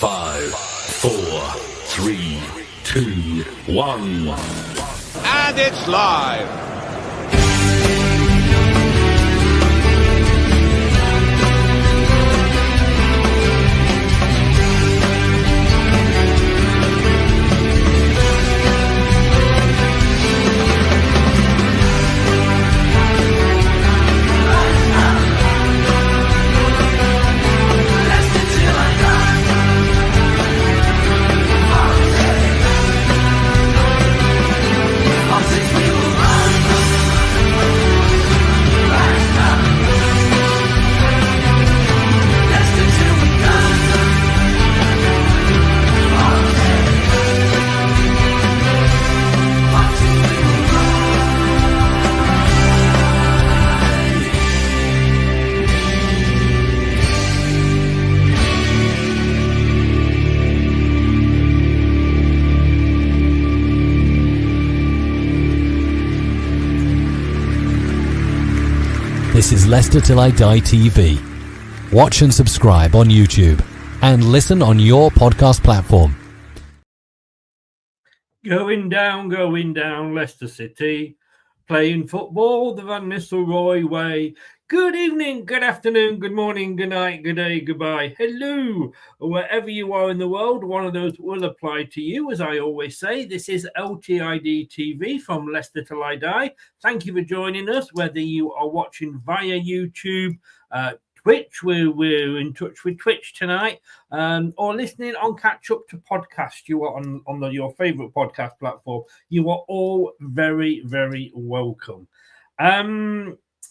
5, 4, 3, 2, 1. And it's live. This is Leicester Till I Die TV. Watch and subscribe on YouTube and listen on your podcast platform. Going down, Leicester City. Playing football the Van Nistelrooy way. Good evening, good afternoon, good morning, good night, good day, goodbye. Hello, wherever you are in the world, one of those will apply to you. As I always say, this is LTID TV from Leicester Till I Die. Thank you for joining us, whether you are watching via YouTube, Twitch, we're in touch with Twitch tonight, or listening on Catch Up to Podcast. You are on your favourite podcast platform. You are all very, very welcome.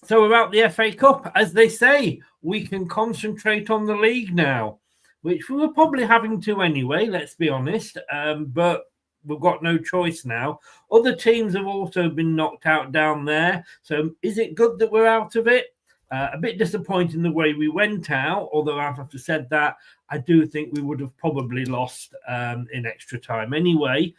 So about the FA Cup, as they say, we can concentrate on the league now, which we were probably having to anyway, let's be honest, but we've got no choice now. Other teams have also been knocked out down there, so is it good that we're out of it? A bit disappointing the way we went out, although I have to say that I do think we would have probably lost in extra time anyway,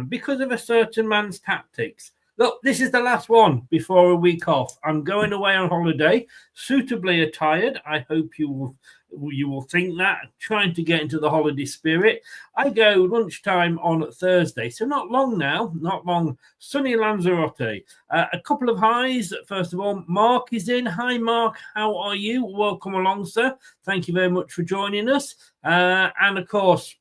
because of a certain man's tactics. Look, this is the last one before a week off. I'm going away on holiday, suitably attired. I hope you will think that, trying to get into the holiday spirit. I go lunchtime on Thursday, so not long now, not long. Sunny Lanzarote. A couple of highs. First of all, Mark is in. Hi, Mark. How are you? Welcome along, sir. Thank you very much for joining us. And, of course,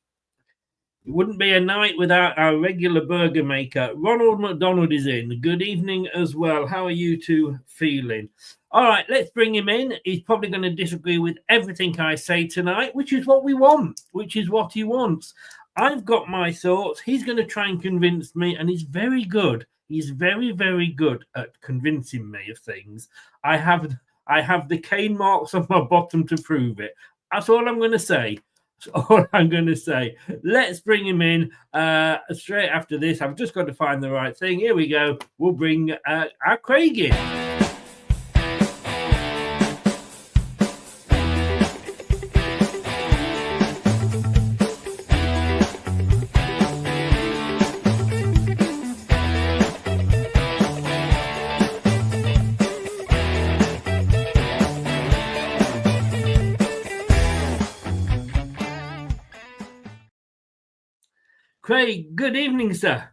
it wouldn't be a night without our regular burger maker. Ronald McDonald is in. Good evening as well. How are you two feeling? All right, let's bring him in. He's probably going to disagree with everything I say tonight, which is what we want, which is what he wants. I've got my thoughts. He's going to try and convince me, and he's very good. He's very, very good at convincing me of things. I have the cane marks on my bottom to prove it. That's all I'm going to say. That's all I'm going to say. Let's bring him in straight after this. I've just got to find the right thing. Here we go. We'll bring our Craig in. Craig, good evening, sir.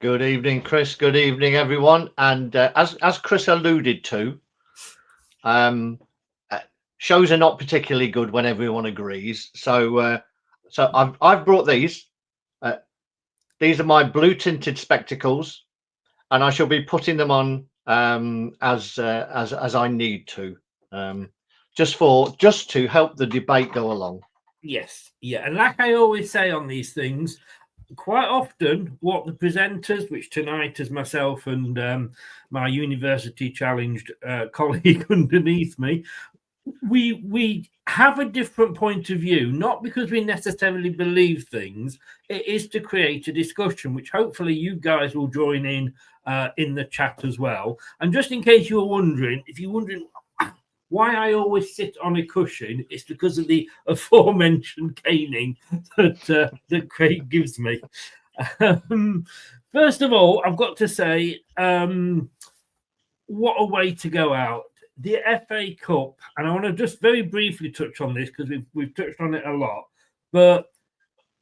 Good evening, Chris. Good evening, everyone. And as Chris alluded to, shows are not particularly good when everyone agrees. So I've brought these. These are my blue tinted spectacles, and I shall be putting them on as I need to, just to help the debate go along. Yes, yeah, and like I always say on these things, quite often what the presenters, which tonight is myself and my university challenged colleague underneath me, we have a different point of view, not because we necessarily believe things. It is to create a discussion, which hopefully you guys will join in the chat as well. And just in case you're wondering, why I always sit on a cushion, it's because of the aforementioned caning that Craig gives me. First of all, I've got to say, what a way to go out. The FA Cup, and I want to just very briefly touch on this because we've touched on it a lot. but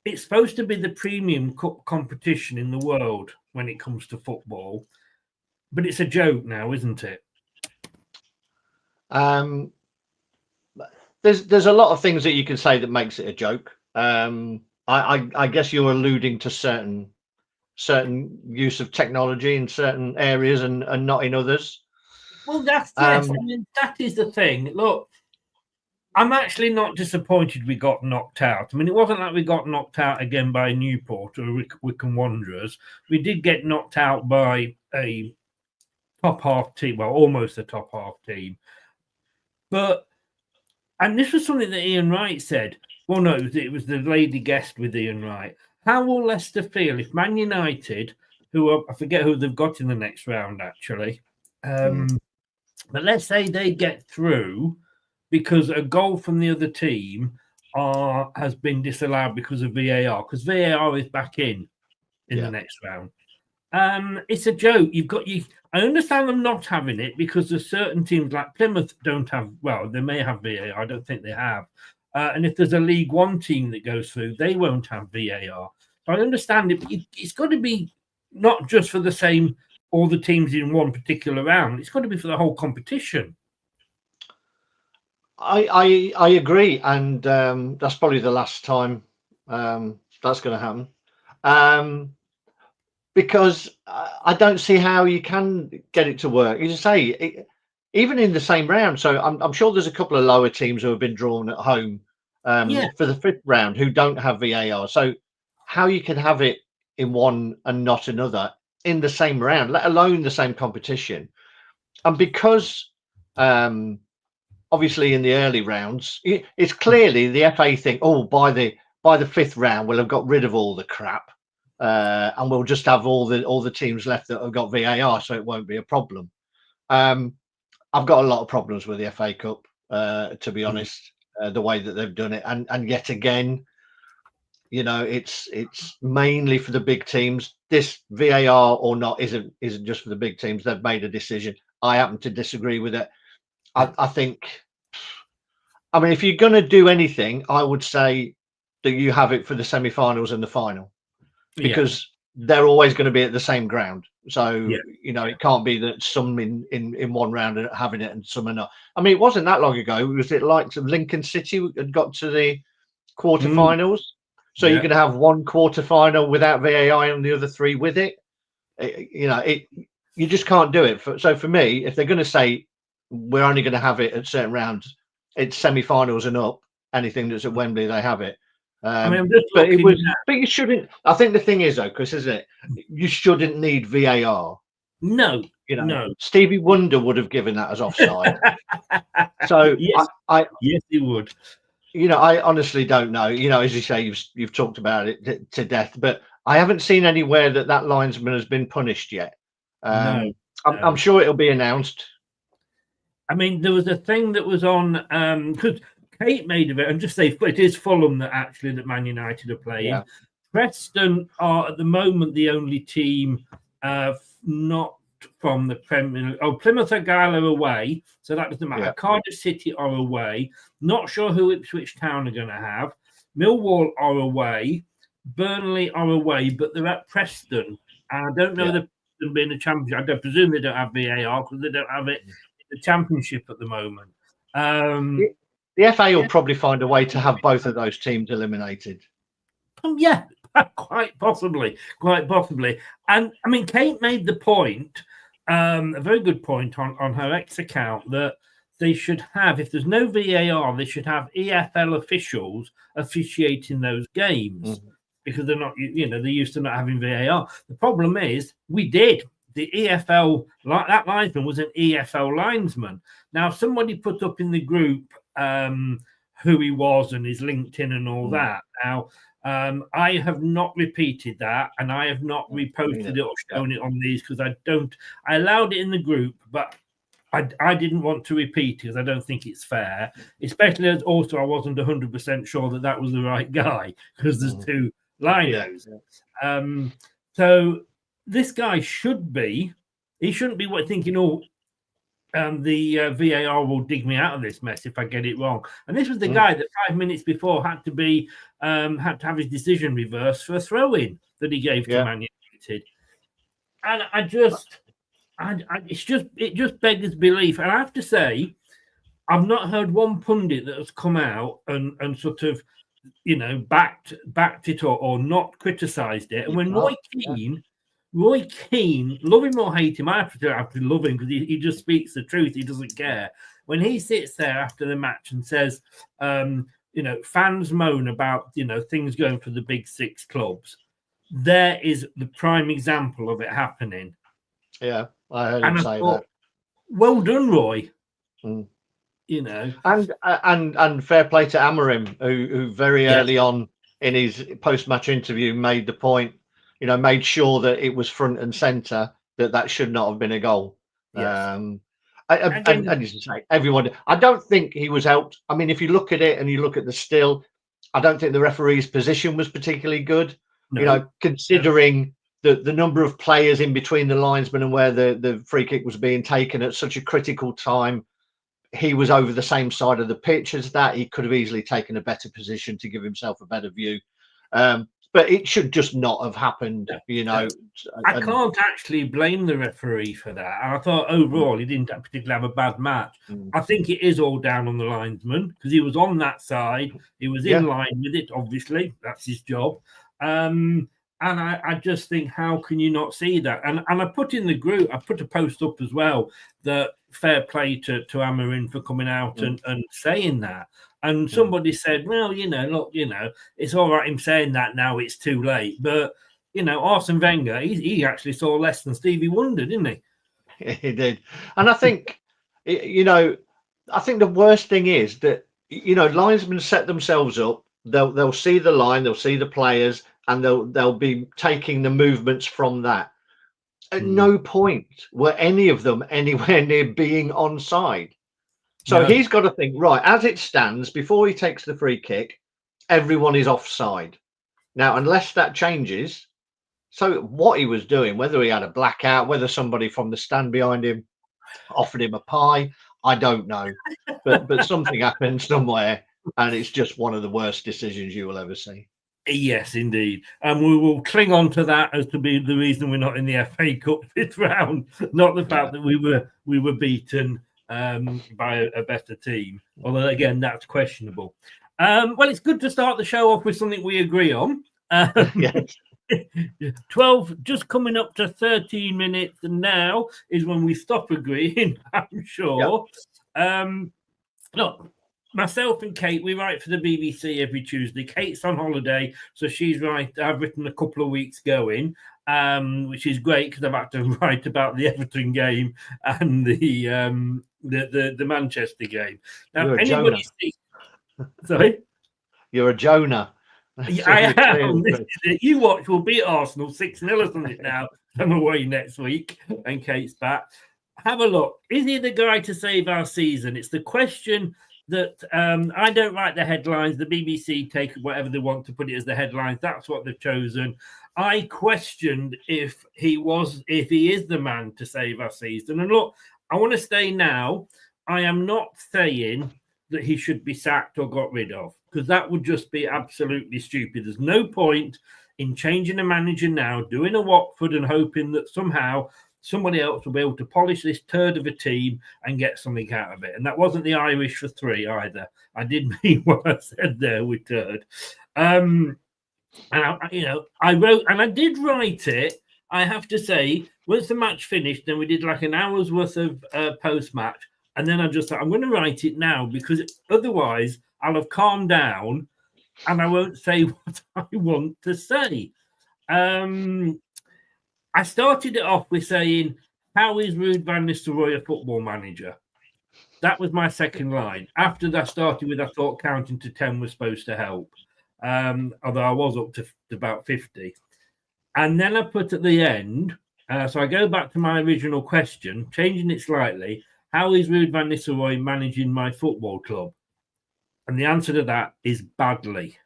it's supposed to be the premium competition in the world when it comes to football, but it's a joke now, isn't it? There's a lot of things that you can say that makes it a joke. I guess you're alluding to certain use of technology in certain areas and not in others. Well, yes. I mean, that is the thing. Look, I'm actually not disappointed we got knocked out. I mean, it wasn't like we got knocked out again by Newport or Wycombe Wanderers. We did get knocked out by a top half team, well, almost a top half team. But, and this was something that Ian Wright said. Well, no, it was the lady guest with Ian Wright. How will Leicester feel if Man United, I forget who they've got in the next round, actually, but let's say they get through because a goal from the other team has been disallowed because of VAR, because VAR is back in the next round. It's a joke. I understand them not having it because there's certain teams like Plymouth don't have, well, they may have VAR. I don't think they have. And if there's a League One team that goes through, they won't have VAR. So I understand it's got to be not just for all the teams in one particular round. It's got to be for the whole competition. I agree, and that's probably the last time that's going to happen. Because I don't see how you can get it to work. You say even in the same round. So I'm sure there's a couple of lower teams who have been drawn at home for the fifth round who don't have VAR. So how you can have it in one and not another in the same round, let alone the same competition, and because obviously in the early rounds, it's clearly the FA think, oh, by the fifth round we'll have got rid of all the crap. And we'll just have all the teams left that have got VAR, so it won't be a problem. I've got a lot of problems with the FA Cup, to be honest, the way that they've done it, and yet again, it's mainly for the big teams. This VAR or not isn't just for the big teams. They've made a decision. I happen to disagree with it. I think, I mean, if you're going to do anything, I would say that you have it for the semi-finals and the final. Because they're always going to be at the same ground. So, it can't be that some in one round are having it and some are not. I mean, it wasn't that long ago. Was it like Lincoln City had got to the quarterfinals? So you can have one quarterfinal without VAR and the other three with it. You just can't do it. So for me, if they're going to say we're only going to have it at certain rounds, it's semi-finals and up. Anything that's at Wembley, they have it. But you shouldn't. I think the thing is, though, Chris, isn't it? You shouldn't need VAR. No, no. Stevie Wonder would have given that as offside. So yes, yes, he would. I honestly don't know. As you say, you've talked about it to death, but I haven't seen anywhere that linesman has been punished yet. I'm sure it'll be announced. I mean, there was a thing that was on because Kate made of it, and just say it is Fulham that Man United are playing. Yeah. Preston are at the moment the only team not from the Premier. Oh, Plymouth Argyle are away, so that doesn't matter. Yeah. Cardiff City are away. Not sure who Ipswich Town are going to have. Millwall are away. Burnley are away, but they're at Preston. I don't know if they've been a championship. I presume they don't have VAR because they don't have it in the Championship at the moment. The FA will probably find a way to have both of those teams eliminated. Yeah, quite possibly. And I mean, Kate made the point, a very good point on her X account, that they should have, if there's no VAR, they should have EFL officials officiating those games because they're not, they're used to not having VAR. The problem is we did. The EFL, that linesman was an EFL linesman. Now, somebody put up in the group who he was and his LinkedIn and all that. Now, I have not repeated that, and I have not reposted it or shown it on these because I allowed it in the group, but I didn't want to repeat it because I don't think it's fair, especially as also I wasn't 100% sure that was the right guy because there's two linos. So this guy shouldn't be thinking, the VAR will dig me out of this mess if I get it wrong. And this was the guy that 5 minutes before had to have his decision reversed for a throw-in that he gave to Man United. And it just beggars belief. And I have to say, I've not heard one pundit that has come out and sort of, backed it or not criticised it. And when Roy Keane, love him or hate him, I have to love him because he just speaks the truth. He doesn't care. When he sits there after the match and says, fans moan about, things going for the big six clubs, there is the prime example of it happening. Yeah, I heard him say that. Well done, Roy. And fair play to Amorim, who very early on in his post-match interview made the point, made sure that it was front and centre that should not have been a goal. Yes. And as you say, everyone. I don't think he was out. I mean, if you look at it and you look at the still, I don't think the referee's position was particularly good. No. Considering the number of players in between the linesmen and where the free kick was being taken at such a critical time. He was over the same side of the pitch as that. He could have easily taken a better position to give himself a better view. But it should just not have happened, I can't actually blame the referee for that. And I thought overall he didn't particularly have a bad match. I think it is all down on the linesman because he was on that side. He was in line with it, obviously. That's his job. And I just think, how can you not see that? And I put in the group, I put a post up as well, that fair play to Amorim for coming out and saying that. And somebody said, well, look, it's all right him saying that now, it's too late. But, Arsene Wenger, he actually saw less than Stevie Wonder, didn't he? He did. And I think, I think the worst thing is that, linesmen set themselves up. They'll see the line, they'll see the players, and they'll be taking the movements from that. At no point were any of them anywhere near being onside. So he's got to think, right, as it stands, before he takes the free kick, everyone is offside. Now, unless that changes, so what he was doing, whether he had a blackout, whether somebody from the stand behind him offered him a pie, I don't know. But something happened somewhere, and it's just one of the worst decisions you will ever see. Yes, indeed. And we will cling on to that as to be the reason we're not in the FA Cup this round, not the fact that we were beaten by a better team. Although, again, that's questionable. Well, it's good to start the show off with something we agree on. 12, just coming up to 13 minutes, and now is when we stop agreeing, I'm sure. Look, myself and Kate, we write for the BBC every Tuesday. Kate's on holiday, so she's I've written a couple of weeks going, which is great because I've had to write about the Everton game and the Manchester game. Now, anybody see? Sorry, you're a Jonah. I am. You watch. We'll beat Arsenal 6-0 or something now. I'm away next week, and Kate's back. Have a look. Is he the guy to save our season? It's the question that I don't write the headlines. The BBC take whatever they want to put it as the headlines. That's what they've chosen. I questioned if he is the man to save our season. And look, I want to say now, I am not saying that he should be sacked or got rid of, because that would just be absolutely stupid. There's no point in changing a manager now, doing a Watford and hoping that somehow somebody else will be able to polish this turd of a team and get something out of it. And that wasn't the Irish for 3 either. I did mean what I said there with turd. And I wrote, and I did write it, I have to say, once the match finished, then we did like an hour's worth of post-match. And then I just thought, I'm going to write it now because otherwise I'll have calmed down and I won't say what I want to say. I started it off with saying, how is Ruud van Nistelrooy a football manager? That was my second line. After that started with, I thought counting to 10 was supposed to help. Although I was up to about 50. And then I put at the end, so I go back to my original question, changing it slightly. How is Ruud van Nistelrooy managing my football club? And the answer to that is badly.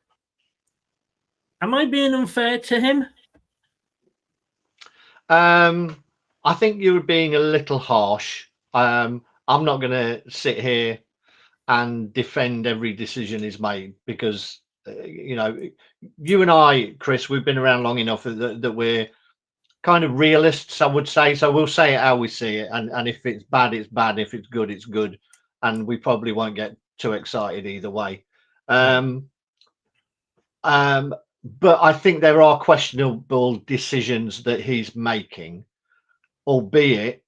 Am I being unfair to him? I think you were being a little harsh. I'm not going to sit here and defend every decision he's made, because you know, you and I, Chris, we've been around long enough that we're kind of realists, I would say. So we'll say it how we see it, and if it's bad, it's bad. If it's good, it's good, and we probably won't get too excited either way. But I think there are questionable decisions that he's making, albeit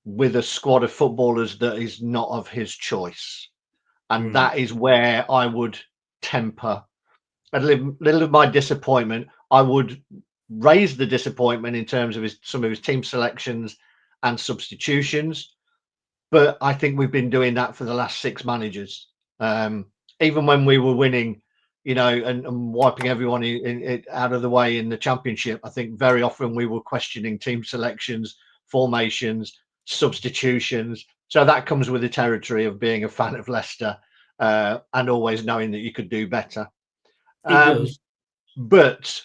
with a squad of footballers that is not of his choice. And that is where I would temper a little of my disappointment. I would raise the disappointment in terms of some of his team selections and substitutions. But I think we've been doing that for the last 6 managers. Even when we were winning, you know, and wiping everyone out of the way in the Championship, I think very often we were questioning team selections, formations, substitutions. So that comes with the territory of being a fan of Leicester, and always knowing that you could do better. But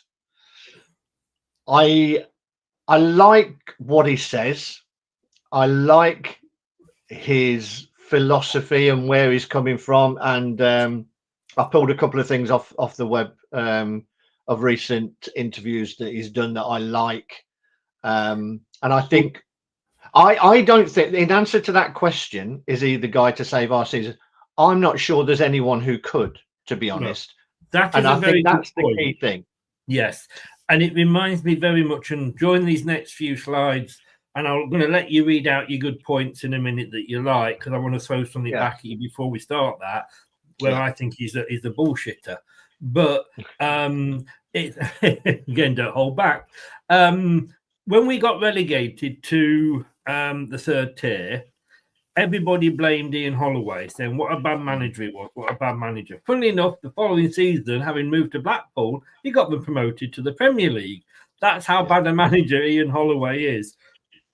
I like what he says. I like his philosophy and where he's coming from, and I pulled a couple of things off the web of recent interviews that he's done that I like, and I think I don't think, in answer to that question, is he the guy to save our season? I'm not sure there's anyone who could, to be honest. That is and I think that's the point. key thing. Yes, and it reminds me very much, and during these next few slides, and I'm going to let you read out your good points in a minute that you like, because I want to throw something back at you before we start that, where I think he's a bullshitter. But again, don't hold back. When we got relegated to the 3rd tier, everybody blamed Ian Holloway, saying what a bad manager it was, what a bad manager. Funnily enough, the following season, having moved to Blackpool, he got them promoted to the Premier League. That's how bad a manager Ian Holloway is.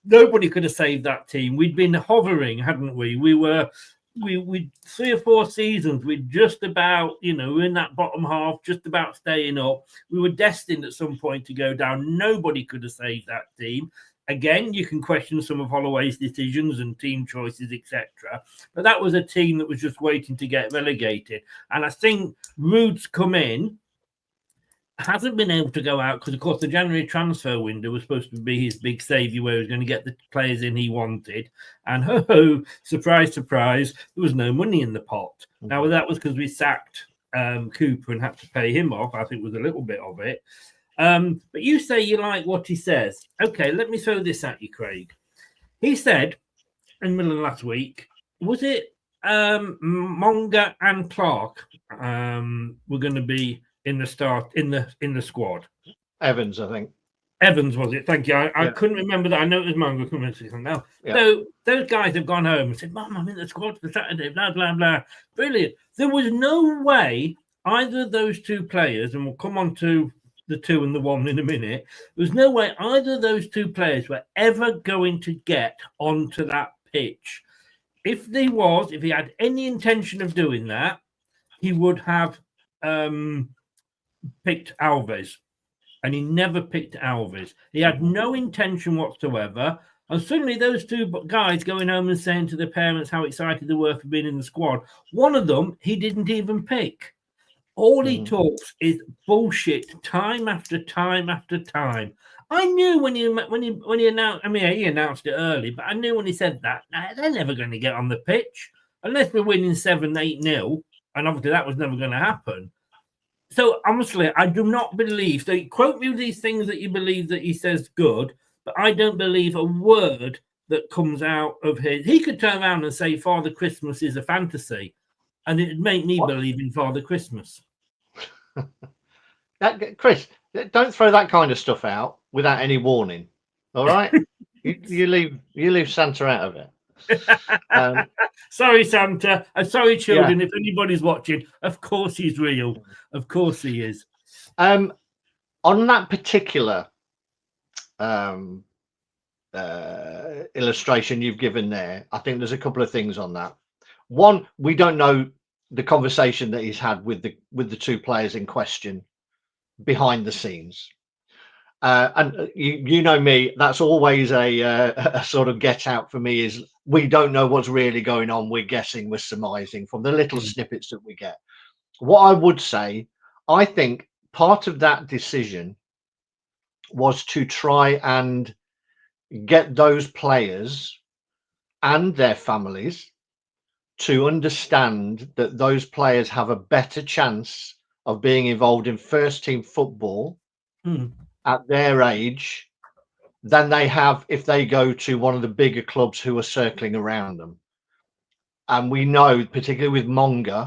Nobody could have saved that team. We'd been hovering, hadn't we? We 3 or 4 seasons, we're just about, you know, we're in that bottom half, just about staying up. We were destined at some point to go down. Nobody could have saved that team. Again, you can question some of Holloway's decisions and team choices, etc. But that was a team that was just waiting to get relegated. And I think Rood's come in, hasn't been able to go out because, of course, the January transfer window was supposed to be his big saviour, where he was going to get the players in he wanted. And surprise, surprise, there was no money in the pot. Now, that was because we sacked Cooper and had to pay him off. I think it was a little bit of it. But you say you like what he says. Okay, let me throw this at you, Craig. He said in the middle of last week, was it Monga and Clark were going to be in the squad? Evans, I think. Evans, was it? Thank you. I couldn't remember that. I know it was Monga coming to now. So those guys have gone home and said, Mom, I'm in the squad for Saturday, blah, blah, blah. Brilliant. There was no way either of those 2 players, and we'll come on to the 2 and the 1 in a minute, there's no way either of those 2 players were ever going to get onto that pitch. If he had any intention of doing that, he would have picked Alves, and he never picked Alves. He had no intention whatsoever. And suddenly those 2 guys going home and saying to their parents how excited they were for being in the squad, one of them he didn't even pick. All he talks is bullshit, time after time after time. I knew when he announced. I mean, he announced it early, but I knew when he said that they're never going to get on the pitch unless we're winning 7-8-0, and obviously that was never going to happen. So honestly, I do not believe. So quote me with these things that you believe that he says good, but I don't believe a word that comes out of his. He could turn around and say Father Christmas is a fantasy, and it'd make me believe in Father Christmas. Chris, don't throw that kind of stuff out without any warning. All right, you leave Santa out of it. Sorry, Santa. I'm sorry, children. If anybody's watching, of course he's real. Of course he is. On that particular illustration you've given there, I think there's a couple of things on that. One, we don't know the conversation that he's had with the 2 players in question behind the scenes. And you know me, that's always a sort of get out for me, is we don't know what's really going on. We're guessing, we're surmising from the little snippets that we get. What I would say, I think part of that decision was to try and get those players and their families to understand that those players have a better chance of being involved in first team football at their age than they have if they go to one of the bigger clubs who are circling around them. And we know, particularly with Monga,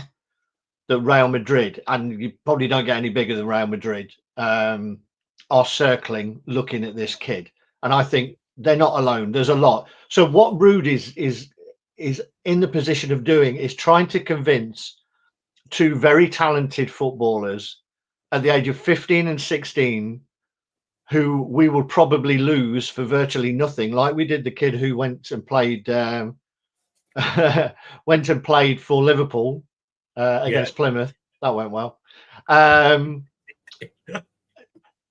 that Real Madrid, and you probably don't get any bigger than Real Madrid, are circling, looking at this kid. And I think they're not alone. There's a lot. So what Ruud is in the position of doing is trying to convince two very talented footballers at the age of 15 and 16, who we will probably lose for virtually nothing, like we did the kid who went and played for Liverpool against Plymouth. That went well.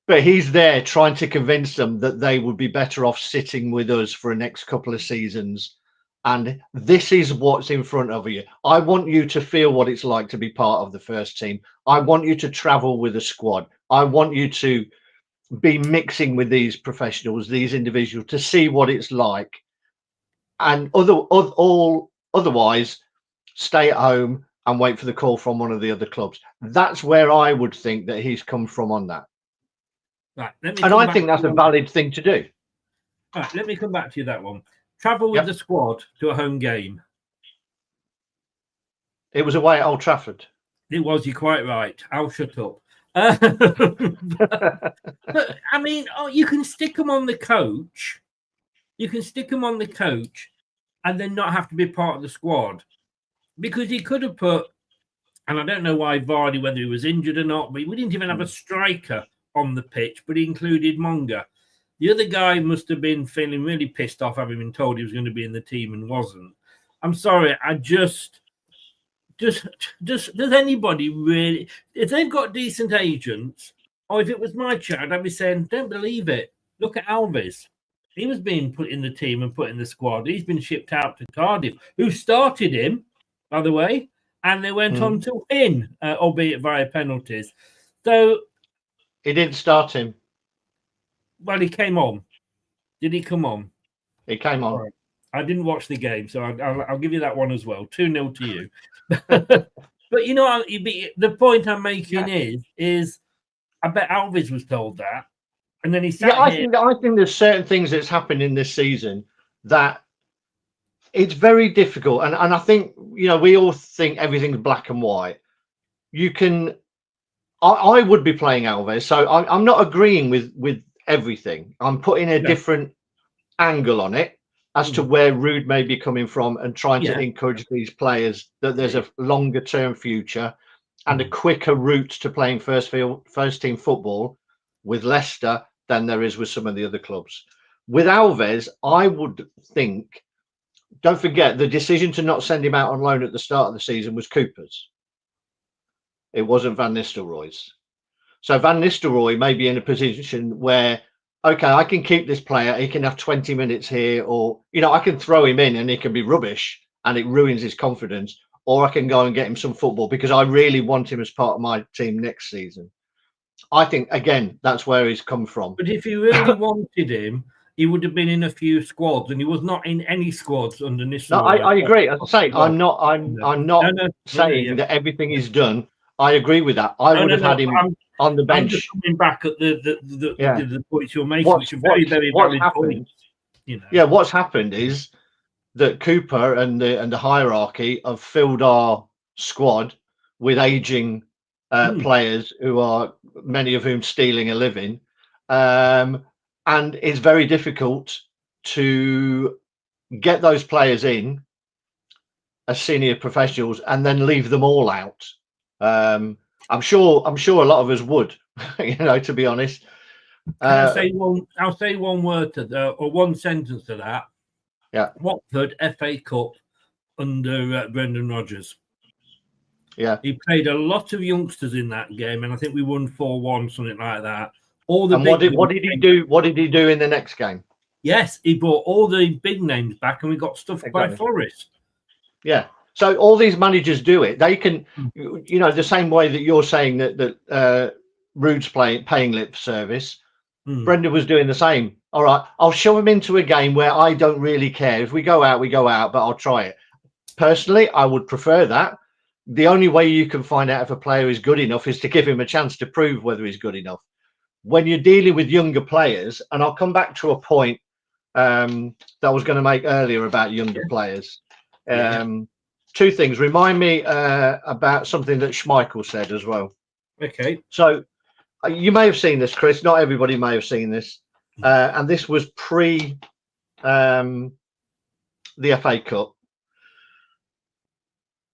But he's there trying to convince them that they would be better off sitting with us for the next couple of seasons. And this is what's in front of you. I want you to feel what it's like to be part of the first team. I want you to travel with a squad. I want you to be mixing with these professionals, these individuals, to see what it's like. And otherwise, stay at home and wait for the call from one of the other clubs. That's where I would think that he's come from on that. Right, and I think that's a valid thing to do. Right, let me come back to you that one. Travel with the squad to a home game. It was away at Old Trafford. It was, you're quite right. I'll shut up. But, I mean, you can stick them on the coach. You can stick them on the coach and then not have to be part of the squad. Because he could have put, and I don't know why Vardy, whether he was injured or not, but we didn't even have a striker on the pitch, but he included Monga. The other guy must have been feeling really pissed off having been told he was going to be in the team and wasn't. I'm sorry, I just does anybody really, if they've got decent agents, or if it was my child, I'd be saying, don't believe it. Look at Alves. He was being put in the team and put in the squad. He's been shipped out to Cardiff, who started him, by the way, and they went on to win, albeit via penalties. So he didn't start him. Well, he came on. Did he come on? He came on. Right. I didn't watch the game, so I'll give you that one as well. 2-0 to you. But you know, the point I'm making is I bet Alves was told that, and then he sat I think there's certain things that's happened in this season that it's very difficult, and I think, you know, we all think everything's black and white. You can, I would be playing Alves, so I'm not agreeing with everything. I'm putting a different angle on it as to where Ruud may be coming from, and trying to encourage these players that there's a longer term future and a quicker route to playing first team football with Leicester than there is with some of the other clubs. With Alves, I would think, don't forget, the decision to not send him out on loan at the start of the season was Cooper's. It wasn't Van Nistelrooy's. So Van Nistelrooy may be in a position where, okay, I can keep this player. He can have 20 minutes here, or, you know, I can throw him in and he can be rubbish and it ruins his confidence, or I can go and get him some football because I really want him as part of my team next season. I think, again, that's where he's come from. But if you really wanted him, he would have been in a few squads, and he was not in any squads under Nistelrooy. No, I agree. As I say, I'm not saying that everything is done. I agree with that. I would have had him on the bench. I'm just coming back at the points you're making, which are very, very valid points. You know. Yeah, what's happened is that Cooper and the hierarchy have filled our squad with aging players who are, many of whom, stealing a living. And it's very difficult to get those players in as senior professionals and then leave them all out. I'm sure a lot of us would, you know, to be honest. I'll say one word to that, or one sentence to that. Yeah. Watford FA Cup under Brendan Rodgers. Yeah. He played a lot of youngsters in that game, and I think we won 4-1, something like that. all the And big what did he do? What did he do in the next game? Yes, he brought all the big names back, and we got stuffed by Exactly. Forest. Yeah. So all these managers do it. They can, you know, the same way that you're saying that Rude's paying lip service. Brendan was doing the same. All right, I'll shove him into a game where I don't really care. If we go out, we go out, but I'll try it. Personally, I would prefer that. The only way you can find out if a player is good enough is to give him a chance to prove whether he's good enough. When you're dealing with younger players, and I'll come back to a point that I was going to make earlier about younger players. Two things. Remind me about something that Schmeichel said as well. Okay. So you may have seen this, Chris. Not everybody may have seen this. And this was pre the FA Cup.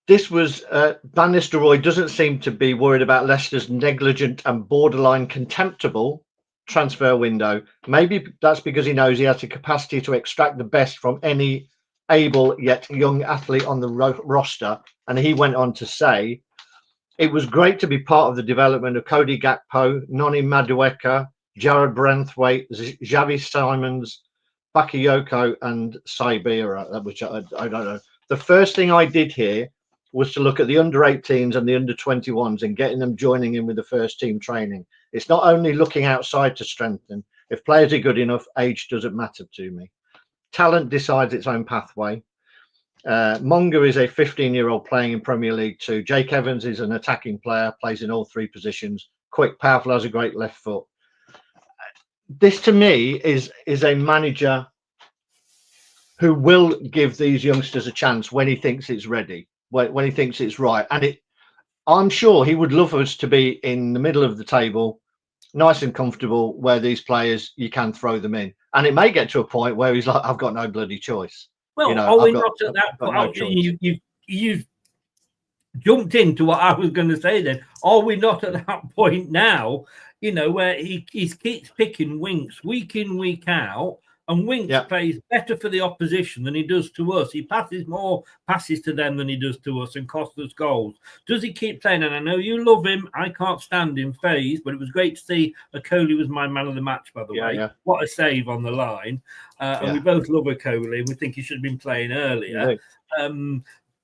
This was Van Nistelrooy doesn't seem to be worried about Leicester's negligent and borderline contemptible transfer window. Maybe that's because he knows he has the capacity to extract the best from any able yet young athlete on the roster. And he went on to say, it was great to be part of the development of Cody Gakpo, Noni Madueke, Jared Branthwaite, Xavi Simons, Bakayoko, and Saibira, which I don't know. The first thing I did here was to look at the under-18s and the under-21s and getting them joining in with the first team training. It's not only looking outside to strengthen. If players are good enough, age doesn't matter to me. Talent decides its own pathway. Monga is a 15-year-old playing in Premier League 2. Jake Evans is an attacking player, plays in all three positions. Quick, powerful, has a great left foot. This to me is a manager who will give these youngsters a chance when he thinks it's ready, when he thinks it's right. And I'm sure he would love us to be in the middle of the table, nice and comfortable, where these players, you can throw them in. And it may get to a point where he's like, I've got no bloody choice. Well, you know, are we not at that point? No you've jumped into what I was going to say then. Are we not at that point now, you know, where he keeps picking Winks week in, week out, and Winks plays better for the opposition than he does to us. He passes more passes to them than he does to us and costs us goals. Does he keep playing? And I know you love him. I can't stand him, FaZe, but it was great to see Okoli was my man of the match, by the way. Yeah. What a save on the line. And we both love Okoli, and we think he should have been playing earlier.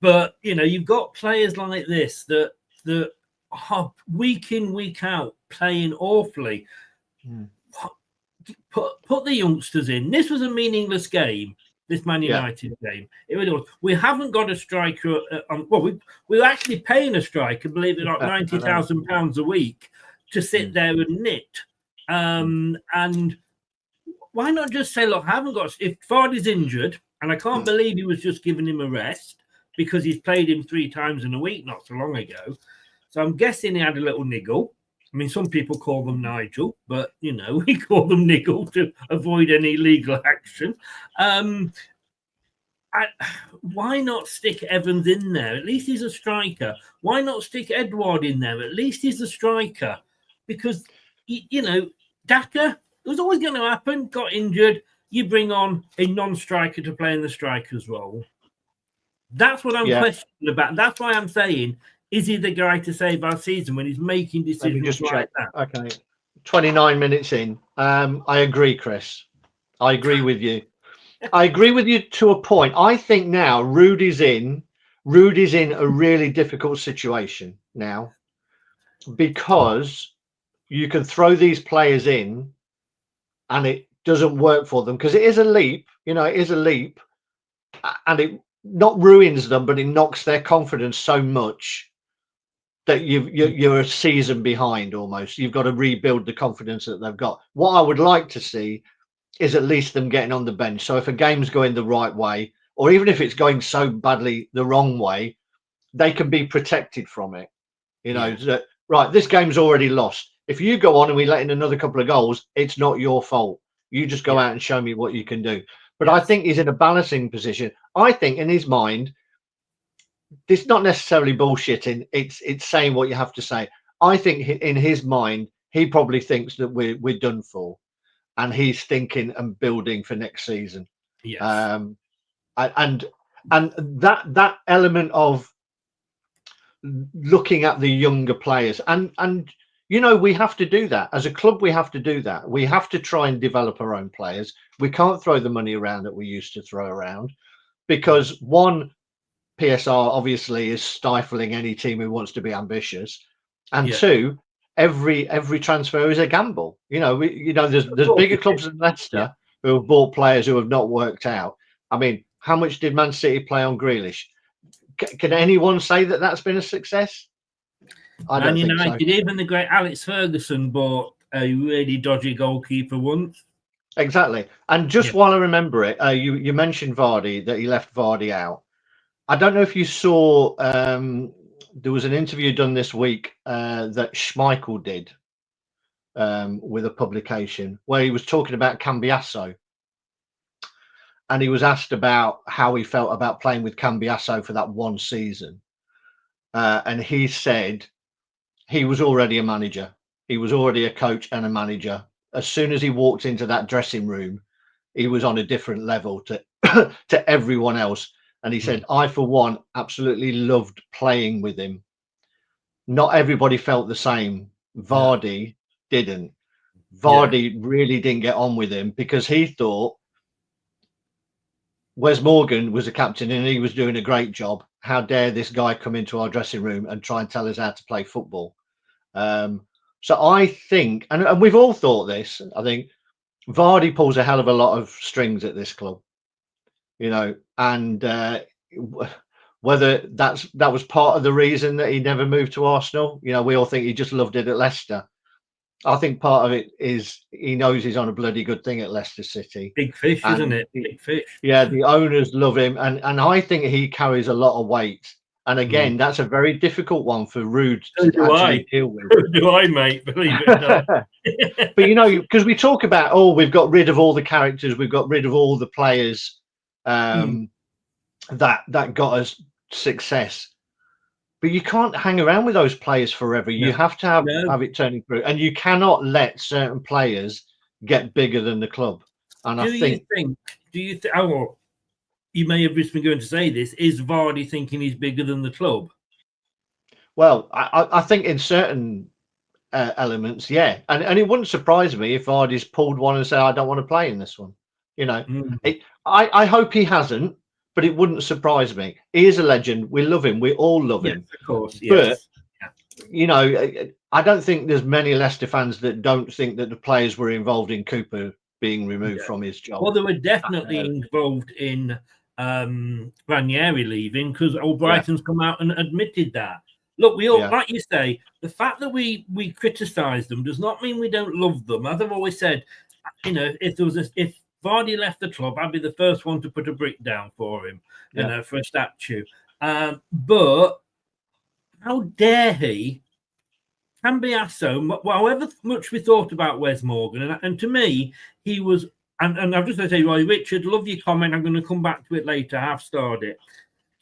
But, you know, you've got players like this that are week in, week out playing awfully. Put the youngsters in. This was a meaningless game, this Man United game. It really was. We haven't got a striker. We're actually paying a striker, believe it or not, £90,000 a week to sit there and knit. And why not just say, look, I haven't got. If Vardy's injured, and I can't believe he was just giving him a rest because he's played him 3 times in a week not so long ago. So I'm guessing he had a little niggle. I mean, some people call them Nigel, but, you know, we call them Niggle to avoid any legal action. Why not stick Evans in there? At least he's a striker. Why not stick Edouard in there? At least he's a striker. Because, you know, Daka, it was always going to happen, got injured. You bring on a non-striker to play in the striker's role. That's what I'm questioning about. That's why I'm saying, is he the guy to save our season when he's making decisions like that? Okay. 29 minutes in. I agree, Chris. I agree with you. I agree with you to a point. I think now Rude is in a really difficult situation now because you can throw these players in and it doesn't work for them because it is a leap. You know, it is a leap and it not ruins them, but it knocks their confidence so much that you're a season behind almost. You've got to rebuild the confidence that they've got. What I would like to see is at least them getting on the bench. So if a game's going the right way, or even if it's going so badly the wrong way, they can be protected from it. You know, that, right, this game's already lost. If you go on and we let in another couple of goals, it's not your fault. You just go out and show me what you can do. But I think he's in a balancing position. I think in his mind, it's not necessarily bullshitting. It's saying what you have to say. I think in his mind, he probably thinks that we're done for, and he's thinking and building for next season. Yes. And that element of looking at the younger players and we have to do that. As a club, we have to do that. We have to try and develop our own players. We can't throw the money around that we used to throw around because one, PSR obviously is stifling any team who wants to be ambitious. And two, every transfer is a gamble. There's bigger clubs than Leicester who have bought players who have not worked out. I mean, how much did Man City play on Grealish? Can anyone say that that's been a success? I don't think so. Even the great Alex Ferguson bought a really dodgy goalkeeper once. Exactly. And just while I remember it, you mentioned Vardy, that he left Vardy out. I don't know if you saw, there was an interview done this week that Schmeichel did with a publication where he was talking about Cambiasso. And he was asked about how he felt about playing with Cambiasso for that one season. And he said he was already a manager. He was already a coach and a manager. As soon as he walked into that dressing room, he was on a different level to to everyone else. And he said, I, for one, absolutely loved playing with him. Not everybody felt the same. Vardy didn't. Vardy really didn't get on with him because he thought Wes Morgan was a captain and he was doing a great job. How dare this guy come into our dressing room and try and tell us how to play football? So I think, and we've all thought this, I think Vardy pulls a hell of a lot of strings at this club, and whether that was part of the reason that he never moved to Arsenal. We all think he just loved it at Leicester. I think part of it is he knows he's on a bloody good thing at Leicester City. Big fish, isn't it? Big fish. Yeah, the owners love him, and I think he carries a lot of weight. And again, that's a very difficult one for Ruud to actually deal with. So do I, mate? Believe it or not. But because we talk about, we've got rid of all the characters, we've got rid of all the players that got us success. But you can't hang around with those players forever. You have to have it turning through, and you cannot let certain players get bigger than the club. And do you think? Oh, you may have just been going to say this. Is Vardy thinking he's bigger than the club? Well, I think in certain elements, yeah, and it wouldn't surprise me if Vardy's pulled one and said, "I don't want to play in this one." I hope he hasn't. But it wouldn't surprise me. He is a legend. We love him. We all love him. Of course. Yes. But, I don't think there's many Leicester fans that don't think that the players were involved in Cooper being removed from his job. Well, they were definitely involved in Ranieri leaving because Brighton's come out and admitted that. Look, we all, like you say, the fact that we criticise them does not mean we don't love them. As I've always said, if Vardy left the club, I'd be the first one to put a brick down for him, for a statue. But how dare he? Cambiasso, however much we thought about Wes Morgan, and to me, he was, and I'm just going to say, Roy Richard, love your comment. I'm going to come back to it later. Half starred it.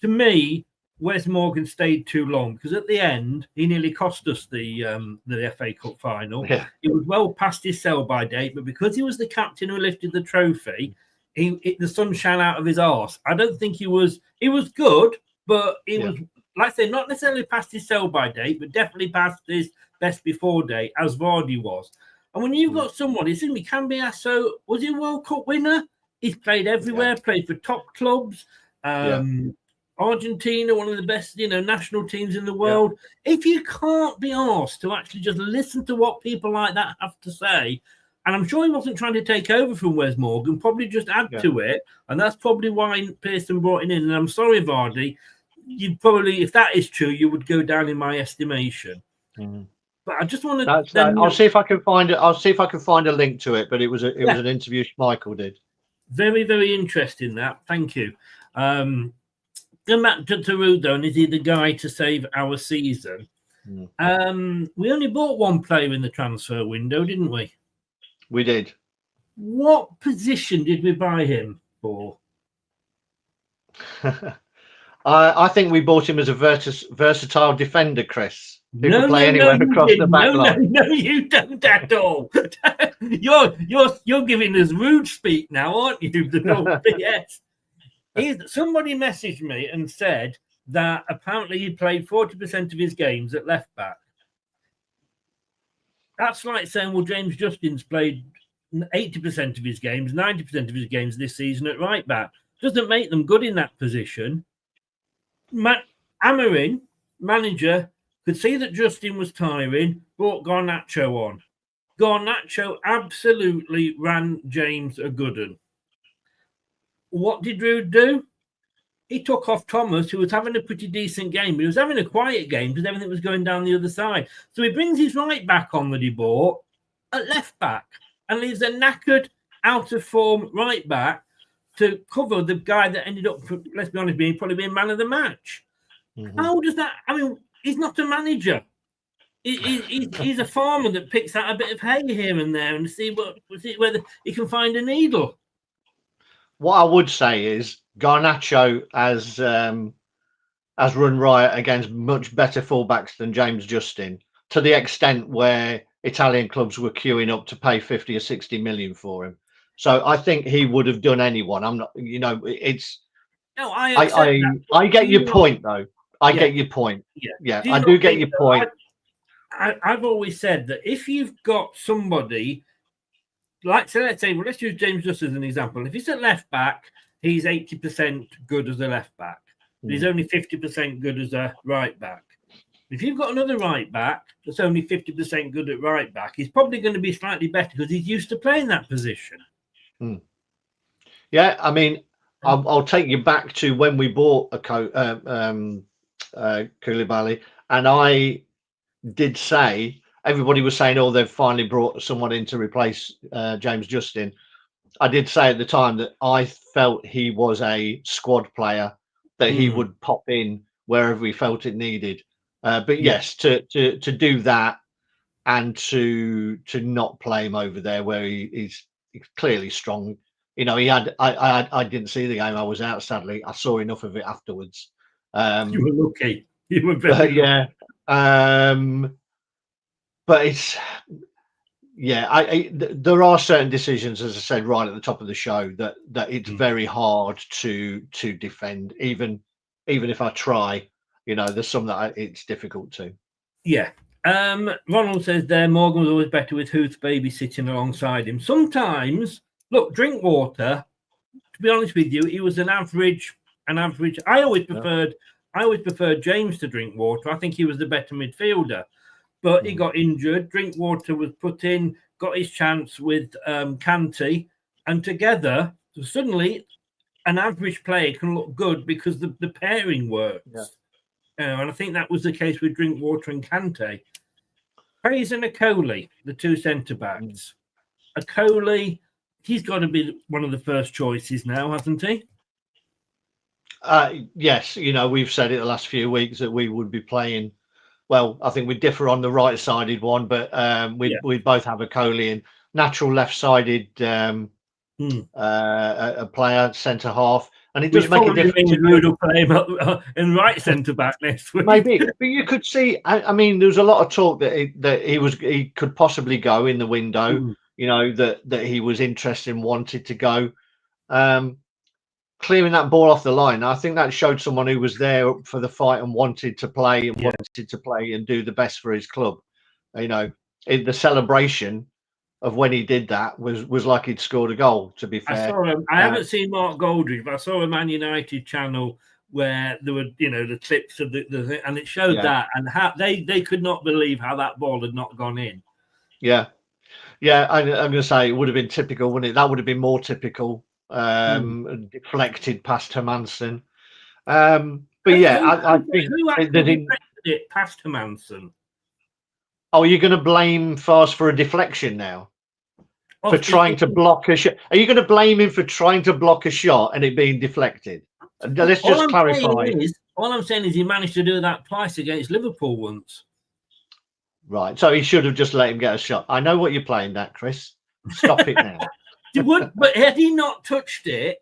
To me, Wes Morgan stayed too long because at the end he nearly cost us the FA Cup final. It was well past his sell-by date, but because he was the captain who lifted the trophy, the sun shone out of his arse. I don't think he was good, but he was, like I say, not necessarily past his sell-by date, but definitely past his best before date, as Vardy was. And when you've got someone, it's going to be Cambiasso. Was he a World Cup winner? He's played everywhere, played for top clubs. Argentina, one of the best, national teams in the world. If you can't be asked to actually just listen to what people like that have to say, and I'm sure he wasn't trying to take over from Wes Morgan, probably just add to it, and that's probably why Pearson brought him in. And I'm sorry, Vardy, you probably, if that is true, you would go down in my estimation. But I just want to. I'll see if I can find it. I'll see if I can find a link to it. But it was an interview Michael did. Very, very interesting. That. Thank you. Going back to Ruud, though, and is he the guy to save our season? We only bought one player in the transfer window, didn't we? We did. What position did we buy him for? I think we bought him as a versatile defender, Chris. Who can play anywhere across the back line. No, you don't at all. You're giving us Ruud speak now, aren't you? Yes. Somebody messaged me and said that apparently he played 40% of his games at left back. That's like saying, well, James Justin's played 80% of his games, 90% of his games this season at right back. Doesn't make them good in that position. Amorim, manager, could see that Justin was tiring, brought Garnacho on. Garnacho absolutely ran James a good one. What did Rude do? He took off Thomas, who was having a pretty decent game, but he was having a quiet game because everything was going down the other side. So he brings his right back on that he bought at left back and leaves a knackered, out of form right back to cover the guy that ended up, let's be honest, probably being man of the match. Mm-hmm. How does that? I mean, he's not a manager. He's a farmer that picks out a bit of hay here and there and see whether he can find a needle. What I would say is Garnacho has run riot against much better fullbacks than James Justin, to the extent where Italian clubs were queuing up to pay 50 or 60 million for him. So I think he would have done anyone. I'm not, it's. No, I get your point though. I get your point. Yeah, I do get your point. I've always said that if you've got somebody like, so let's use James Justin as an example. If he's at left back, he's 80% good as a left back. But he's only 50% good as a right back. If you've got another right back that's only 50% good at right back, he's probably going to be slightly better because he's used to playing that position. Yeah, I mean, I'll take you back to when we bought Koulibaly, and I did say, everybody was saying, oh, they've finally brought someone in to replace James Justin. I did say at the time that I felt he was a squad player, that he would pop in wherever he felt it needed. But yes, to do that and to not play him over there where he's clearly strong. You know, I didn't see the game. I was out, sadly. I saw enough of it afterwards. You were lucky. You were very lucky. Yeah. But it's, there are certain decisions, as I said right at the top of the show, that it's very hard to defend. Even if I try, you know, there's some that it's difficult to. Yeah. Ronald says there, Morgan was always better with Huth's baby sitting alongside him. Sometimes, look, Drinkwater, to be honest with you, he was an average. I always preferred James to Drinkwater. I think he was the better midfielder. But he got injured. Drinkwater was put in, got his chance with Kanté, and together, suddenly, an average player can look good because the pairing works. Yeah. And I think that was the case with Drinkwater and Kanté. Praise and Akoli, the two centre-backs. Akoli, he's got to be one of the first choices now, hasn't he? Yes, you know, we've said it the last few weeks that we would be playing. Well, I think we differ on the right-sided one, but we both have a Coley and natural left-sided a player, centre half, and it does make a difference. Rude play him in right centre back next week. Maybe, but you could see. I mean, there was a lot of talk that he could possibly go in the window. You know, that he was interested and wanted to go. Clearing that ball off the line, I think that showed someone who was there for the fight and wanted to play and do the best for his club. You know, the celebration of when he did that was like he'd scored a goal, to be fair. I saw him. I haven't seen Mark Goldridge, but I saw a Man United channel where there were, you know, the clips of the and it showed that, and how they could not believe how that ball had not gone in. Yeah, I'm going to say it would have been typical, wouldn't it? That would have been more typical. Deflected past Hermansen. But yeah, I think who actually deflected it past Hermansen? Oh, you're going to blame Fars for a deflection now? For trying to block a shot? Are you going to blame him for trying to block a shot and it being deflected? Let's just clarify. All I'm saying is he managed to do that twice against Liverpool once. Right, so he should have just let him get a shot. I know what you're playing at, Chris. Stop it now. But had he not touched it,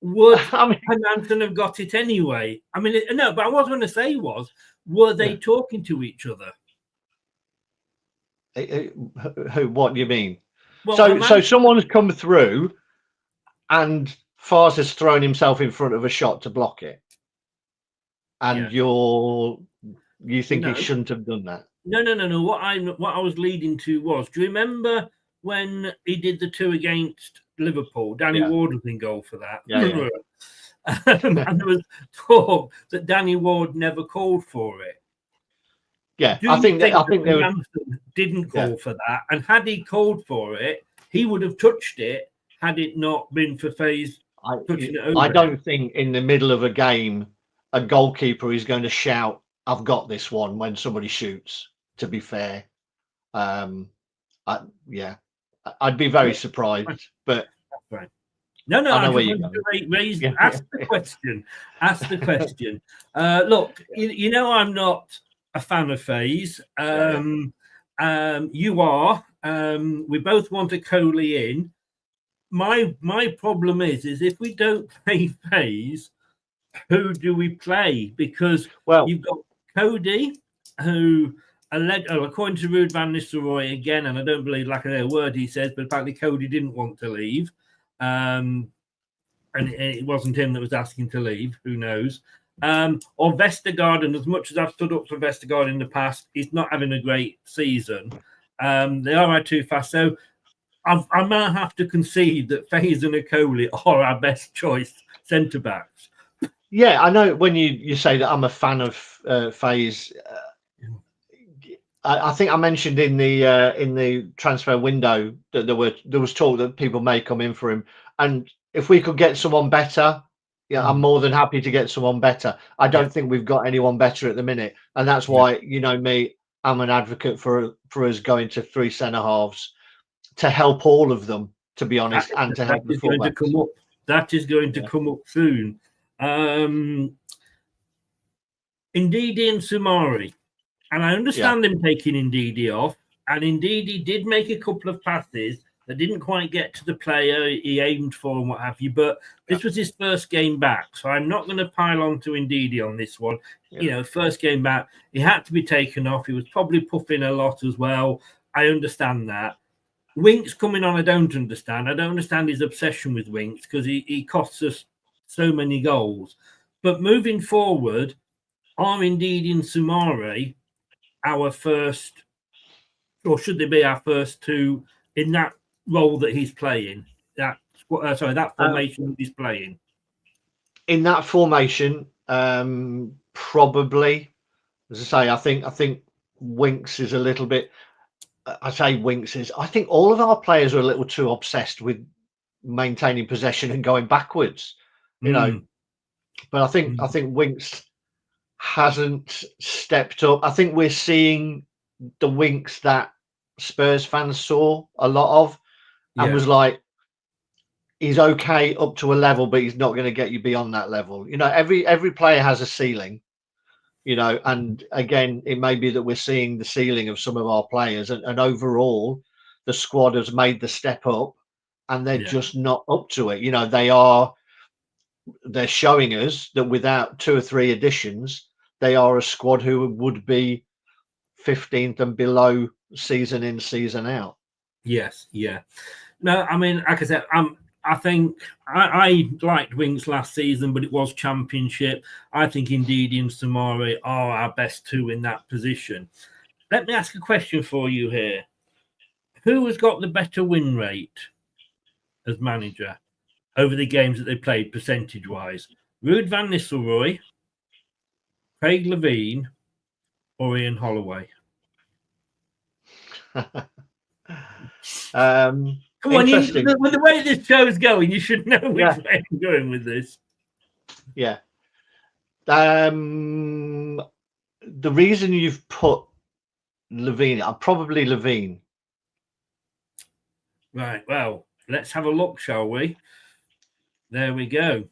would Hermansen have got it anyway? I mean, no, but what I was going to say were they talking to each other? Who? What do you mean? Well, so someone's come through and Fars has thrown himself in front of a shot to block it. And you think he shouldn't have done that? No. What I was leading to was, do you remember when he did the 2 against Liverpool? Danny Ward was in goal for that. Yeah. And there was talk that Danny Ward never called for it. Yeah, Do I you think think that that Manson didn't call for that? And had he called for it, he would have touched it had it not been for Faze touching it over. I don't think in the middle of a game a goalkeeper is going to shout, "I've got this one," when somebody shoots. To be fair, I'd be very surprised. But right. No, I I know where just you're wanted going. to raise, ask the question. Ask the question. Look, you know, I'm not a fan of Faze. You are. We both want a Coley in. My problem is if we don't play Faze, who do we play? Because you've got Cody, who, according to Ruud van Nistelrooy again, and I don't believe like a word he says, but apparently Cody didn't want to leave. And it wasn't him that was asking to leave. Who knows? Or Vestergaard, and as much as I've stood up for Vestergaard in the past, he's not having a great season. They are too fast. So I might have to concede that Faze and Okoli are our best choice centre-backs. Yeah, I know when you say that I'm a fan of Faze. I think I mentioned in the transfer window that there was talk that people may come in for him, and if we could get someone better, I'm more than happy to get someone better. I don't think we've got anyone better at the minute, and that's why me, I'm an advocate for us going to 3 centre halves to help all of them, to be honest, and to help the fullbacks. That is going to come up soon. Ndidi and Sumari. And I understand him taking Ndidi off. And Ndidi did make a couple of passes that didn't quite get to the player he aimed for and what have you. But this was his first game back. So I'm not going to pile on to Ndidi on this one. You know, first game back, he had to be taken off. He was probably puffing a lot as well. I understand that. Winks coming on, I don't understand. I don't understand his obsession with Winks because he costs us so many goals. But moving forward, are Ndidi and Sumari our first, or should they be our first 2 in that role that he's playing? That formation he's playing. In that formation, probably. As I say, I think Winks is a little bit. I think all of our players are a little too obsessed with maintaining possession and going backwards, you know. But I think Winks hasn't stepped up. I think we're seeing the Winks that Spurs fans saw a lot of, and was like, he's okay up to a level, but he's not going to get you beyond that level. You know, every player has a ceiling. You know, and again, it may be that we're seeing the ceiling of some of our players, and overall, the squad has made the step up, and they're just not up to it. You know, they're showing us that without 2 or 3 additions, they are a squad who would be 15th and below season in, season out. Yes, yeah. No, I mean, like I said, I think I liked Winks last season, but it was Championship. I think Ndidi and Sumari are our best 2 in that position. Let me ask a question for you here. Who has got the better win rate as manager over the games that they played percentage-wise? Ruud van Nistelrooy, Craig Levine, or Ian Holloway? Come on, with the way this show's going, you should know which way I'm going with this. Yeah. The reason you've put Levine, probably Levine. Right, well, let's have a look, shall we? There we go.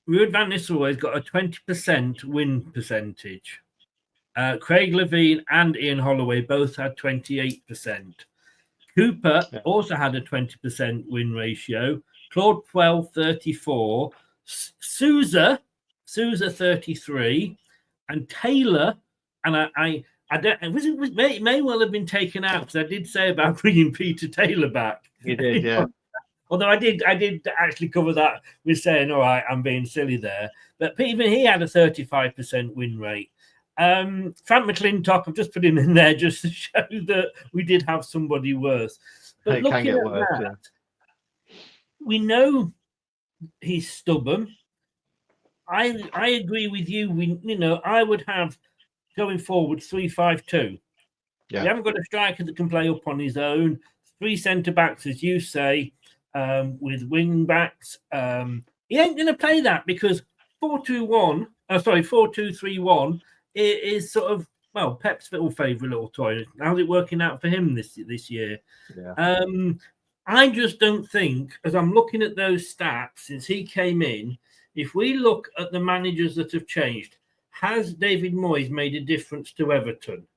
Ruud van Nistelrooy's got a 20% win percentage. Craig Levine and Ian Holloway both had 28%. Cooper also had a 20% win ratio. Claude 34. Souza 33, and Taylor. And I don't. It may well have been taken out because I did say about bringing Peter Taylor back. You did, yeah. Although I did actually cover that with saying, all right, I'm being silly there. But even he had a 35% win rate. Frank McClintock, I've just put him in there just to show that we did have somebody worse. But It looking can get at worse, that, we know he's stubborn. I agree with you. I would have going forward 3-5-2. Yeah. We haven't got a striker that can play up on his own. 3 centre backs, as you say, with wing backs. He ain't going to play that because 4-2-3-1 is sort of, well, Pep's little favourite little toy. How's it working out for him this year? Yeah. I just don't think, as I'm looking at those stats since he came in, if we look at the managers that have changed, has David Moyes made a difference to Everton?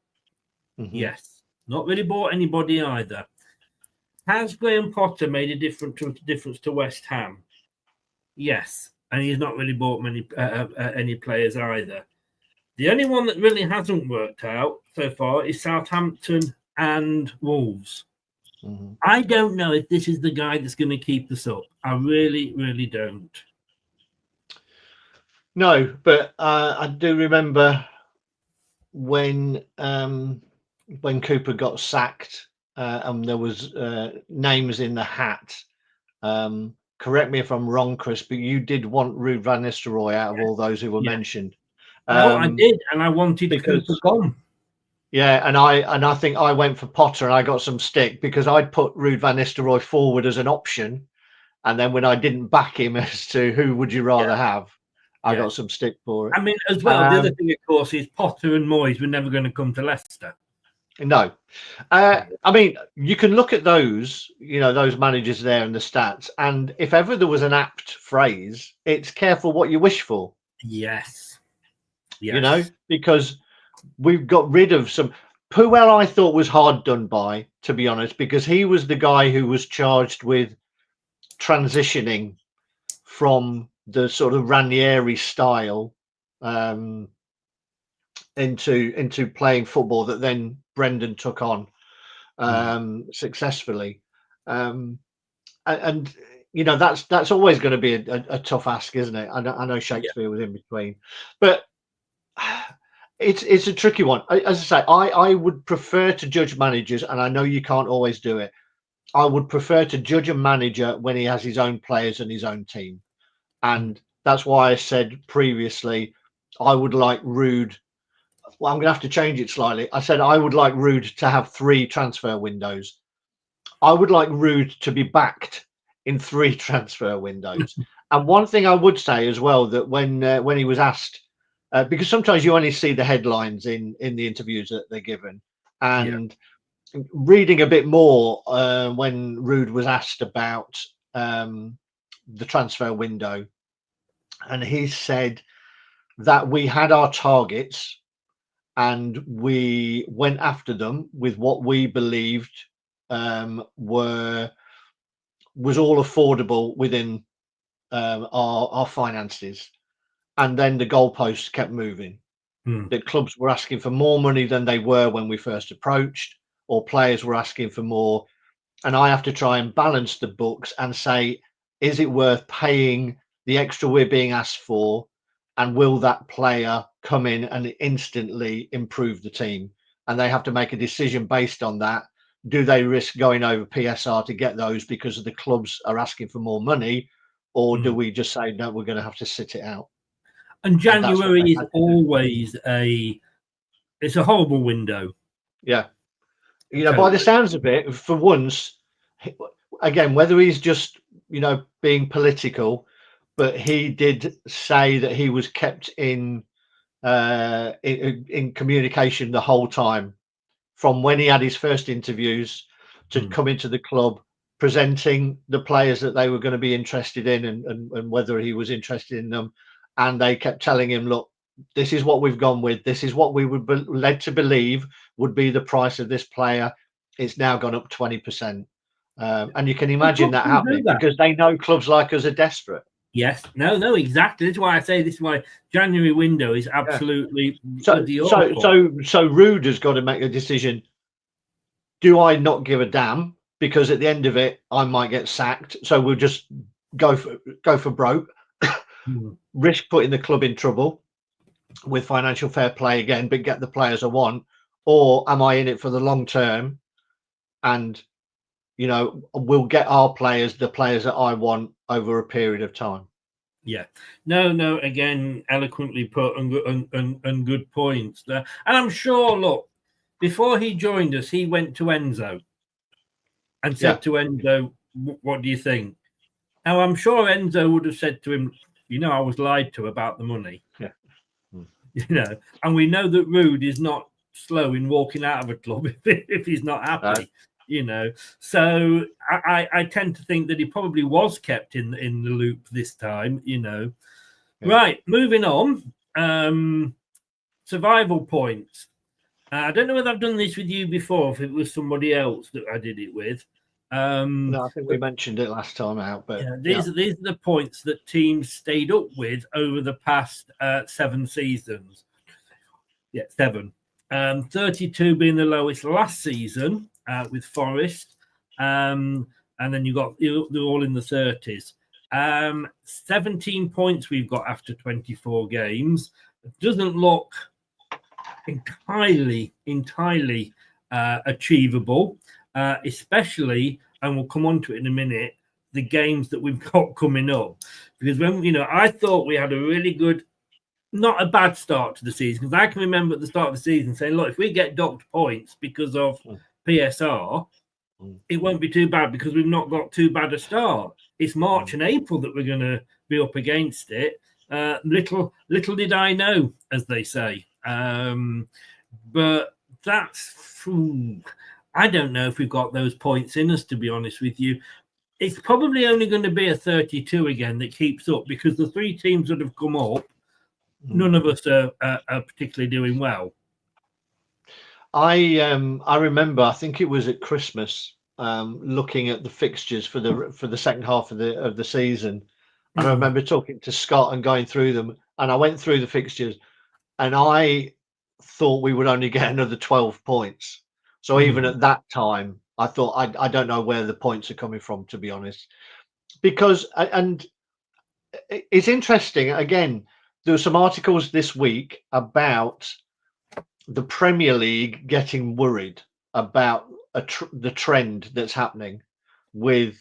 Mm-hmm. Yes. Not really bought anybody either. Has Graham Potter made a difference to West Ham? Yes. And he's not really bought many any players either. The only one that really hasn't worked out so far is Southampton and Wolves. Mm-hmm. I don't know if this is the guy that's going to keep us up. I really, really don't. No, but I do remember when Cooper got sacked and there was names in the hat. Correct me if I'm wrong, Chris, but you did want Ruud van Nistelrooy out of all those who were mentioned. No, I did, and I wanted Cooper gone. Yeah, and I think I went for Potter, and I got some stick because I'd put Ruud van Nistelrooy forward as an option, and then when I didn't back him as to who would you rather have, I got some stick for it. I mean, as well, the other thing, of course, is Potter and Moyes were never going to come to Leicester. No. I mean, you can look at those, those managers there and the stats, and if ever there was an apt phrase, it's careful what you wish for. Yes. Because we've got rid of some. Puel I thought was hard done by, to be honest, because he was the guy who was charged with transitioning from the sort of Ranieri style into playing football that then Brendan took on successfully. And that's always going to be a tough ask, isn't it? I know Shakespeare was in between, but it's a tricky one. As I say, I would prefer to judge managers, and I know you can't always do it. I would prefer to judge a manager when he has his own players and his own team. And that's why I said previously, I would like Ruud. Well, I'm going to have to change it slightly. I said I would like Ruud to have 3 transfer windows. I would like Ruud to be backed in 3 transfer windows. And one thing I would say as well, that when he was asked, because sometimes you only see the headlines in the interviews that they're given, and reading a bit more when Ruud was asked about the transfer window, and he said that we had our targets and we went after them with what we believed was all affordable within our finances, and then the goalposts kept moving. The clubs were asking for more money than they were when we first approached, or players were asking for more, and I have to try and balance the books and say, is it worth paying the extra we're being asked for, and will that player come in and instantly improve the team? And they have to make a decision based on that. Do they risk going over PSR to get those because the clubs are asking for more money, or do we just say, no, we're going to have to sit it out? And January is always it's a horrible window. Yeah. By the sounds of it, for once, again, whether he's just, being political, but he did say that he was kept in communication the whole time, from when he had his first interviews to coming to the club, presenting the players that they were going to be interested in, and whether he was interested in them. And they kept telling him, look, this is what we've gone with. This is what we would be led to believe would be the price of this player. It's now gone up 20%. And you can imagine that happening because they know clubs like us are desperate. Yes, no, exactly. That's why I say this is why January window is absolutely So Ruud has got to make a decision. Do I not give a damn? Because at the end of it, I might get sacked. So we'll just go for broke, risk putting the club in trouble, with financial fair play again, but get the players I want? Or am I in it for the long term and, you know, we'll get our players, the players that I want over a period of time? Yeah, no, again, eloquently put and good points there. And I'm sure, look, before he joined us, he went to Enzo and said to Enzo, what do you think? Now, I'm sure Enzo would have said to him, you know, I was lied to about the money. Yeah. You know, and we know that Rude is not slow in walking out of a club if he's not happy. You know, so I tend to think that he probably was kept in the loop this time. You know, right. Moving on. Survival points. I don't know whether I've done this with you before. If it was somebody else that I did it with. No, I think we mentioned it last time out. But these are the points that teams stayed up with over the past 7 seasons. Yeah, 7. 32 being the lowest last season. With Forest, and then they're all in the 30s. 17 points we've got after 24 games. It doesn't look entirely achievable, especially, and we'll come on to it in a minute, the games that we've got coming up. Because I thought we had a really good, not a bad start to the season, because I can remember at the start of the season saying, look, if we get docked points because of PSR, it won't be too bad because we've not got too bad a start. It's March and April that we're going to be up against it. Little did I know, as they say. But that's, I don't know if we've got those points in us, to be honest with you. It's probably only going to be a 32 again that keeps up, because the 3 teams that have come up, none of us are particularly doing well. I remember, I think it was at Christmas, looking at the fixtures for the second half of the season, and I remember talking to Scott and going through them, and I went through the fixtures, and I thought we would only get another 12 points. So even at that time, I thought I don't know where the points are coming from, to be honest, because and it's interesting. Again, there were some articles this week about the Premier League getting worried about the trend that's happening with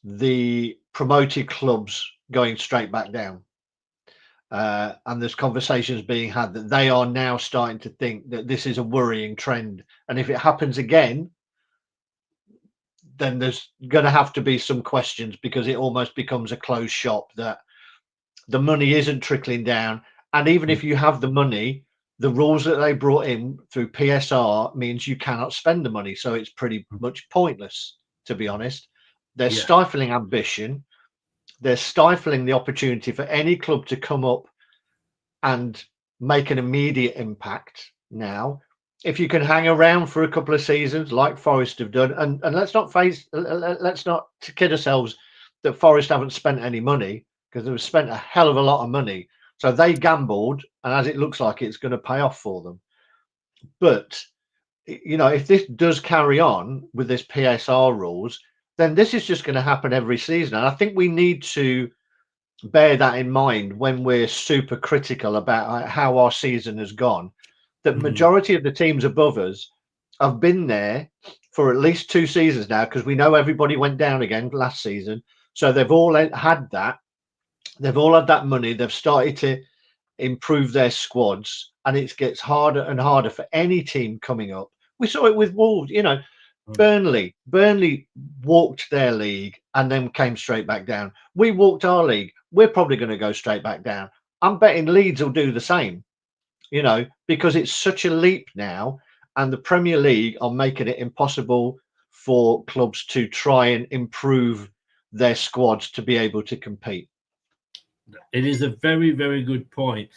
the promoted clubs going straight back down. And there's conversations being had that they are now starting to think that this is a worrying trend. And if it happens again, then there's going to have to be some questions, because it almost becomes a closed shop, that the money isn't trickling down. And even if you have the money, the rules that they brought in through PSR means you cannot spend the money. So it's pretty much pointless, to be honest. They're stifling ambition. They're stifling the opportunity for any club to come up and make an immediate impact now. If you can hang around for a couple of seasons like Forest have done, and let's not kid ourselves that Forest haven't spent any money, because they've spent a hell of a lot of money. So they gambled, and as it looks like, it's going to pay off for them. But, if this does carry on with this PSR rules, then this is just going to happen every season. And I think we need to bear that in mind when we're super critical about how our season has gone. The majority of the teams above us have been there for at least 2 seasons now, because we know everybody went down again last season. So they've all had that. They've all had that money. They've started to improve their squads, and it gets harder and harder for any team coming up. We saw it with Wolves. Burnley walked their league and then came straight back down. We walked our league. We're probably going to go straight back down. I'm betting Leeds will do the same, because it's such a leap now, and the Premier League are making it impossible for clubs to try and improve their squads to be able to compete. It is a very, very good point,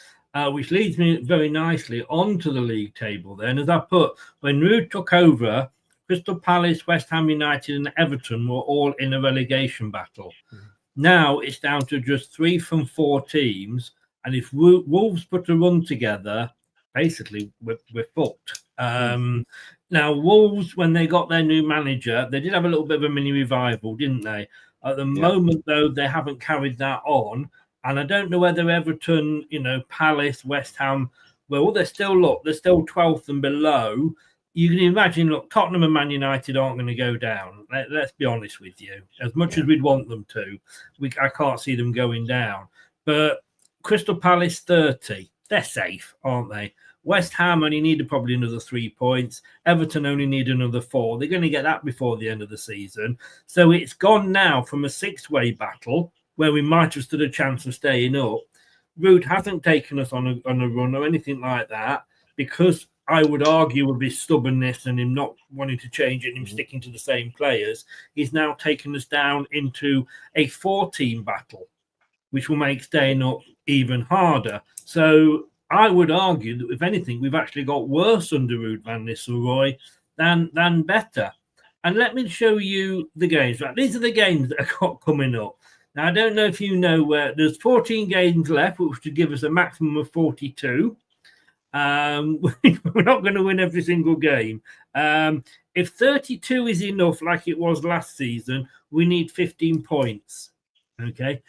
which leads me very nicely onto the league table then. As I put, when Rude took over, Crystal Palace, West Ham United and Everton were all in a relegation battle. Now it's down to just 3 from 4 teams, and if Wolves put a run together, basically we're fucked. Now, Wolves, when they got their new manager, they did have a little bit of a mini revival, didn't they? At the moment, though, they haven't carried that on. And I don't know whether Everton, Palace, West Ham, well, they're still 12th and below. You can imagine, look, Tottenham and Man United aren't going to go down. Let's be honest with you. As much as we'd want them to, I can't see them going down. But Crystal Palace 30, they're safe, aren't they? West Ham only needed probably another 3 points. Everton only need another 4. They're going to get that before the end of the season. So it's gone now from a 6-way battle where we might have stood a chance of staying up. Ruud hasn't taken us on a run or anything like that, because I would argue with his stubbornness and him not wanting to change it and him sticking to the same players. He's now taken us down into a 4-team battle, which will make staying up even harder. So I would argue that, if anything, we've actually got worse under Ruud van Nistelrooy than better. And let me show you the games. Right, these are the games that I've got coming up. Now, I don't know if you know where there's 14 games left, which would give us a maximum of 42. We're not going to win every single game. If 32 is enough, like it was last season, we need 15 points. Okay.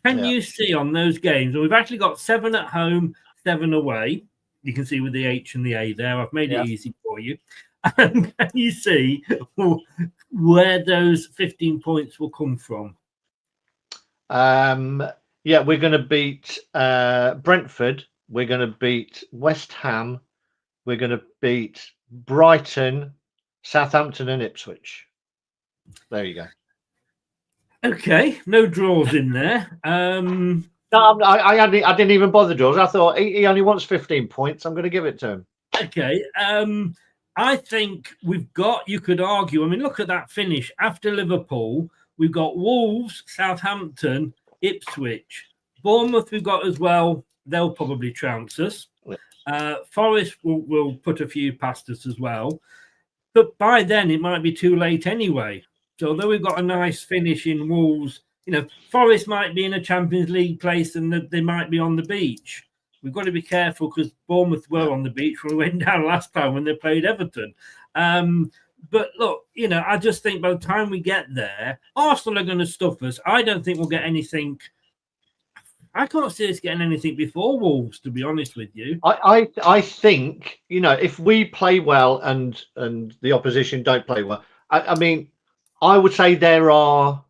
Can you see on those games? We've actually got 7 at home, 7 away. You can see with the H and the A there. I've made it easy for you. And can you see where those 15 points will come from? We're going to beat Brentford. We're going to beat West Ham. We're going to beat Brighton, Southampton, and Ipswich. There you go. Okay, no draws in there. No, I didn't even bother draws. I thought he only wants 15 points. I'm going to give it to him. Okay. I think you could argue, look at that finish. After Liverpool, we've got Wolves, Southampton, Ipswich. Bournemouth we've got as well. They'll probably trounce us. Forest will put a few past us as well. But by then, it might be too late anyway. So although we've got a nice finish in Wolves, Forest might be in a Champions League place and they might be on the beach. We've got to be careful, because Bournemouth were on the beach when we went down last time when they played Everton. But look, I just think by the time we get there, Arsenal are going to stuff us. I don't think we'll get anything. I can't see us getting anything before Wolves, to be honest with you. I think, if we play well and the opposition don't play well, I would say there are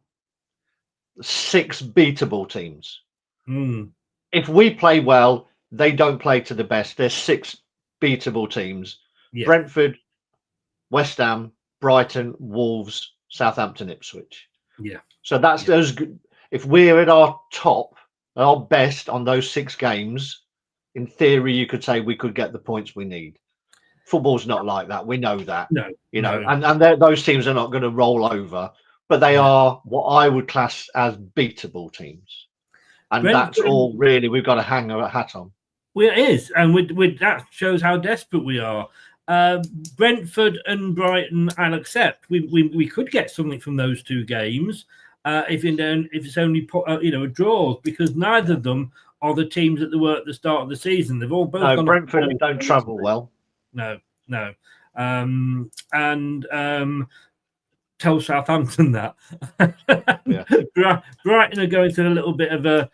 6 beatable teams. If we play well, they don't play to the best. There's 6 beatable teams. Yeah. Brentford, West Ham, Brighton, Wolves, Southampton, Ipswich. Yeah. So that's those. If we're at our top, our best on those 6 games, in theory, you could say we could get the points we need. Football's not like that. We know that. No. And those teams are not going to roll over, but they are what I would class as beatable teams. And Brentford, that's all really we've got to hang our hat on. Well, it is. And with that shows how desperate we are. Brentford and Brighton, I'll accept. We could get something from those 2 games if it's only a draw, because neither of them are the teams that they were at the start of the season. They've all both gone. Brentford don't travel well. No. Tell Southampton that. Brighton are going through a little bit of a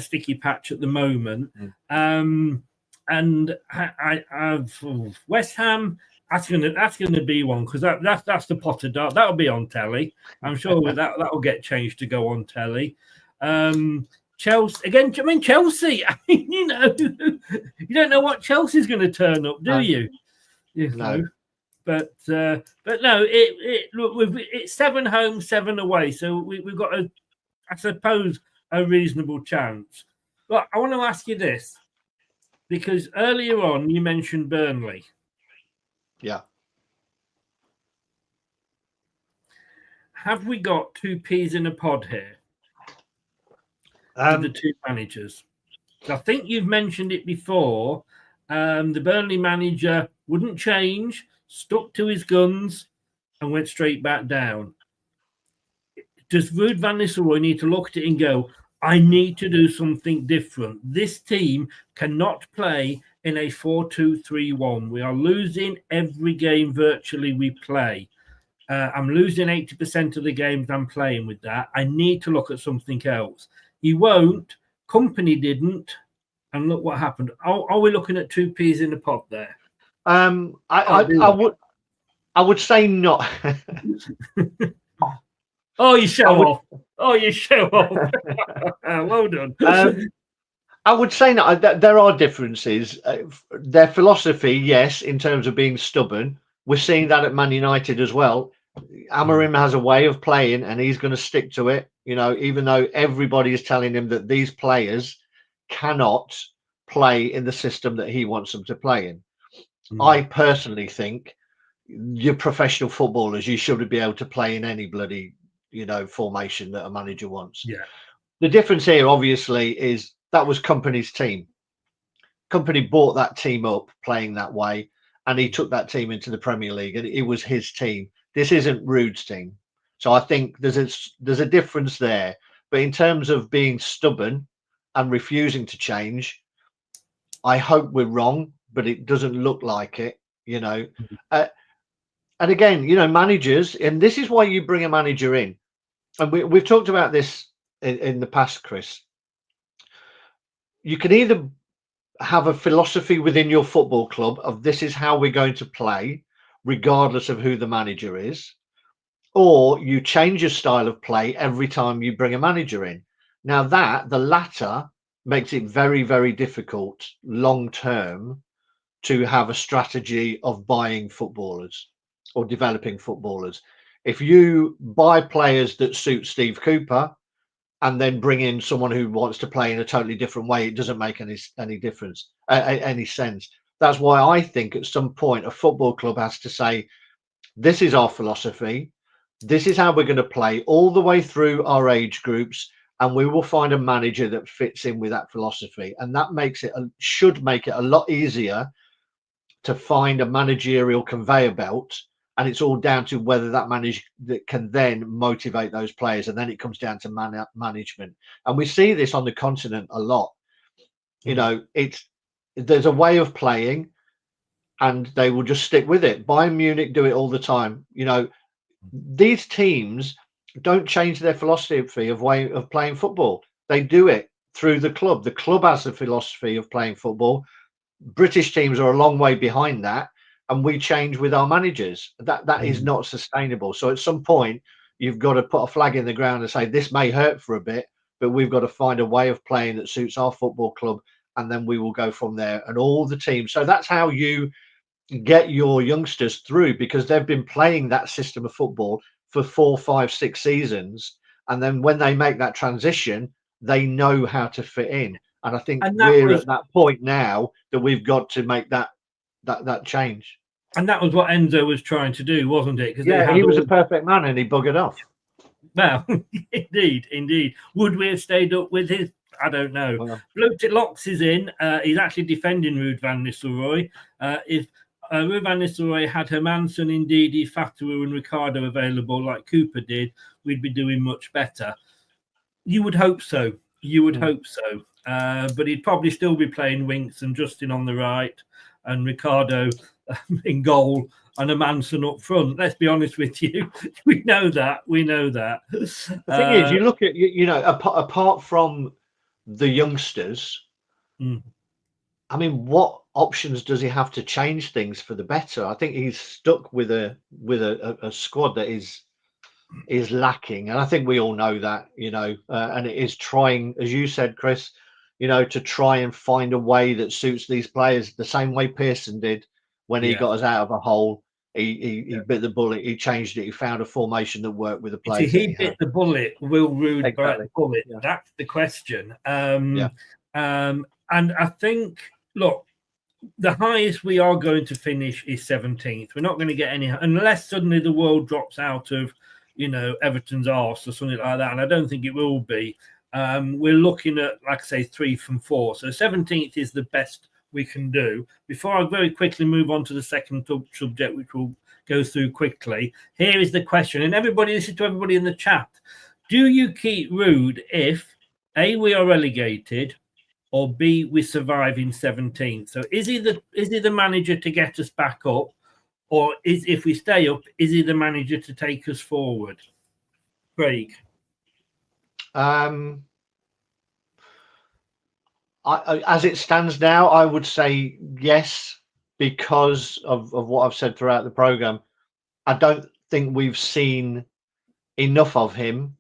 sticky patch at the moment. And I've West Ham. That's gonna be one, because that's the Potter dart. That'll be on telly. I'm sure that will get changed to go on telly. Chelsea again. Chelsea. You don't know what Chelsea's going to turn up, do you? No. But no. It's 7 home, 7 away. So we've got I suppose, a reasonable chance. But I want to ask you this, because earlier on you mentioned Burnley. Yeah. Have we got 2 peas in a pod here? With the 2 managers. I think you've mentioned it before. The Burnley manager wouldn't change, stuck to his guns, and went straight back down. Does Ruud van Nistelrooy need to look at it and go, I need to do something different? This team cannot play in a 4-2-3-1. We are losing every game virtually we play. I'm losing 80% of the games I'm playing with that. I need to look at something else. He won't, Company didn't, and look what happened. Are we looking at two peas in a pod there? I would say not. Oh, you show off. Oh, you show off. Well done. I would say not. There are differences. Their philosophy, yes, in terms of being stubborn. We're seeing that at Man United as well. Amorim has a way of playing, and he's going to stick to it. You know, even though everybody is telling him that these players cannot play in the system that he wants them to play in. I personally think you're professional footballers. You shouldn't be able to play in any bloody, formation that a manager wants. Yeah. The difference here, obviously, is that was Company's team. Company brought that team up playing that way, and he took that team into the Premier League, and it was his team. This isn't Ruud's team. So I think there's a difference there. But in terms of being stubborn and refusing to change, I hope we're wrong, but it doesn't look like it, And again, managers, and this is why you bring a manager in. And we've talked about this in the past, Chris. You can either have a philosophy within your football club of this is how we're going to play, regardless of who the manager is, or you change your style of play every time you bring a manager in. Now the latter makes it very, very difficult long term to have a strategy of buying footballers or developing footballers. If you buy players that suit Steve Cooper and then bring in someone who wants to play in a totally different way, it doesn't make any difference, any sense. That's why I think at some point a football club has to say, this is our philosophy. This is how we're going to play all the way through our age groups, and we will find a manager that fits in with that philosophy. And that should make it a lot easier to find a managerial conveyor belt. And it's all down to whether that manager that can then motivate those players. And then it comes down to management. And we see this on the continent a lot. There's a way of playing and they will just stick with it. Bayern Munich do it all the time. These teams don't change their philosophy of way of playing football. They do it through the club. The club has a philosophy of playing football. British teams are a long way behind that, and we change with our managers. That is not sustainable. So at some point, you've got to put a flag in the ground and say, this may hurt for a bit, but we've got to find a way of playing that suits our football club, and then we will go from there. And all the teams. So that's how you get your youngsters through, because they've been playing that system of football for 4, 5, 6 seasons. And then when they make that transition, they know how to fit in. And I think we're at that point now that we've got to make that change. And that was what Enzo was trying to do, wasn't it? Because he was a perfect man and he buggered off. Well, indeed. Would we have stayed up with his? I don't know. Well, Blue Tick Locks is in. He's actually defending Ruud van Nistelrooy. If Ruud van Nistelrooy had Hermansen, Ndidi, Fatawu and Ricardo available like Cooper did, we'd be doing much better. You would hope so. Hope so. But he'd probably still be playing Winks and Justin on the right and Ricardo in goal and Hermansen up front. Let's be honest with you. We know that. The thing is, you look at, apart from the youngsters, I mean, what options does he have to change things for the better? I think he's stuck with a squad that is lacking, and I think we all know that, and it is trying, as you said, Chris, to try and find a way that suits these players the same way Pearson did when he got us out of a hole. He bit the bullet. He changed it. He found a formation that worked with the players. He bit the bullet. Will Ruud bite the bullet? Yeah. That's the question. And I think, look, the highest we are going to finish is 17th. We're not going to get any, unless suddenly the world drops out of, Everton's arse or something like that. And I don't think it will be. We're looking at, like I say, 3 from 4. So 17th is the best we can do. Before I very quickly move on to the second subject, which we'll go through quickly, here is the question. And everybody, listen to everybody in the chat. Do you keep Ruud if A, we are relegated, or B, we survive in 17th? So is he the manager to get us back up, or if we stay up, is he the manager to take us forward? Craig. as it stands now, I would say yes, because of what I've said throughout the program. I don't think we've seen enough of him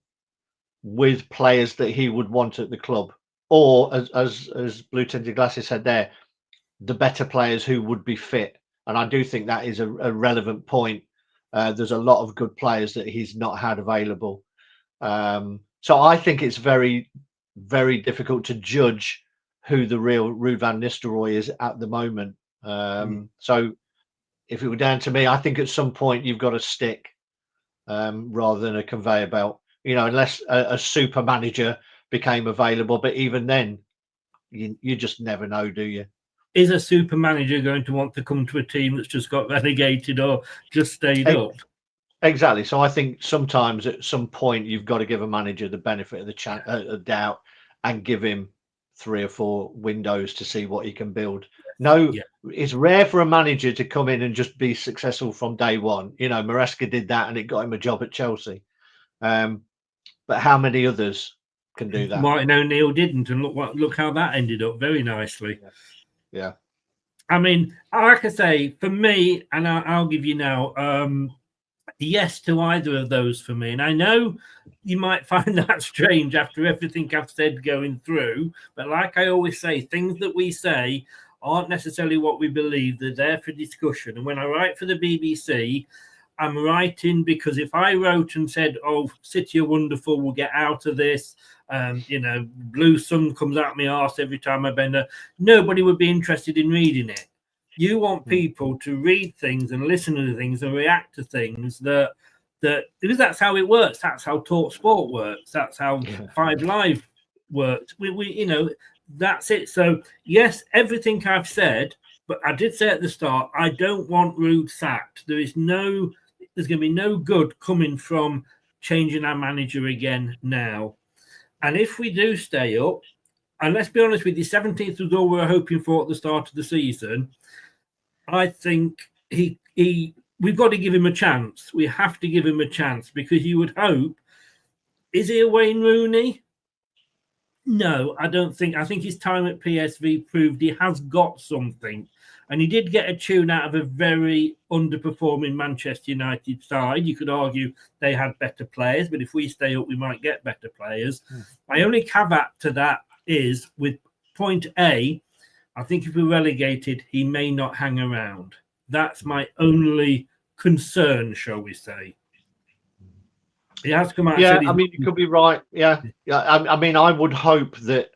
with players that he would want at the club, or as Blue Tinted Glasses said there, the better players who would be fit. And I do think that is a relevant point. There's a lot of good players that he's not had available. So I think it's very, very difficult to judge who the real Ruud van Nistelrooy is at the moment. So if it were down to me, I think at some point you've got to stick rather than a conveyor belt, unless a super manager became available. But even then, you just never know, do you? Is a super manager going to want to come to a team that's just got relegated or just stayed up? Exactly. So I think sometimes at some point you've got to give a manager the benefit of the doubt and give him 3 or 4 windows to see what he can build. It's rare for a manager to come in and just be successful from day one. Maresca did that and it got him a job at Chelsea. But how many others can do that? Martin O'Neill didn't, and look how that ended up very nicely. Yeah. I mean, like I say, for me, and I'll give you now, yes to either of those for me. And I know you might find that strange after everything I've said going through, but like I always say, things that we say aren't necessarily what we believe. They're there for discussion. And when I write for the BBC, I'm writing because if I wrote and said, "Oh, City are wonderful, we'll get out of this," blue sun comes out my arse every time I bend, nobody would be interested in reading it. You want people to read things and listen to things and react to things that because that's how it works. That's how Talk Sport works. That's how 5 Live works. We that's it. So yes, everything I've said, but I did say at the start, I don't want Ruud sacked. There's going to be no good coming from changing our manager again now. And if we do stay up, and let's be honest with you, 17th was all we were hoping for at the start of the season. I think we've got to give him a chance. We have to give him a chance because you would hope. Is he a Wayne Rooney? No, I don't think. I think his time at PSV proved he has got something. And he did get a tune out of a very underperforming Manchester United side. You could argue they had better players, but if we stay up, we might get better players. My only caveat to that is with point A, I think if we're relegated, he may not hang around. That's my only concern, shall we say. He has come out. Yeah, I mean, you could be right. Yeah. I mean, I would hope that,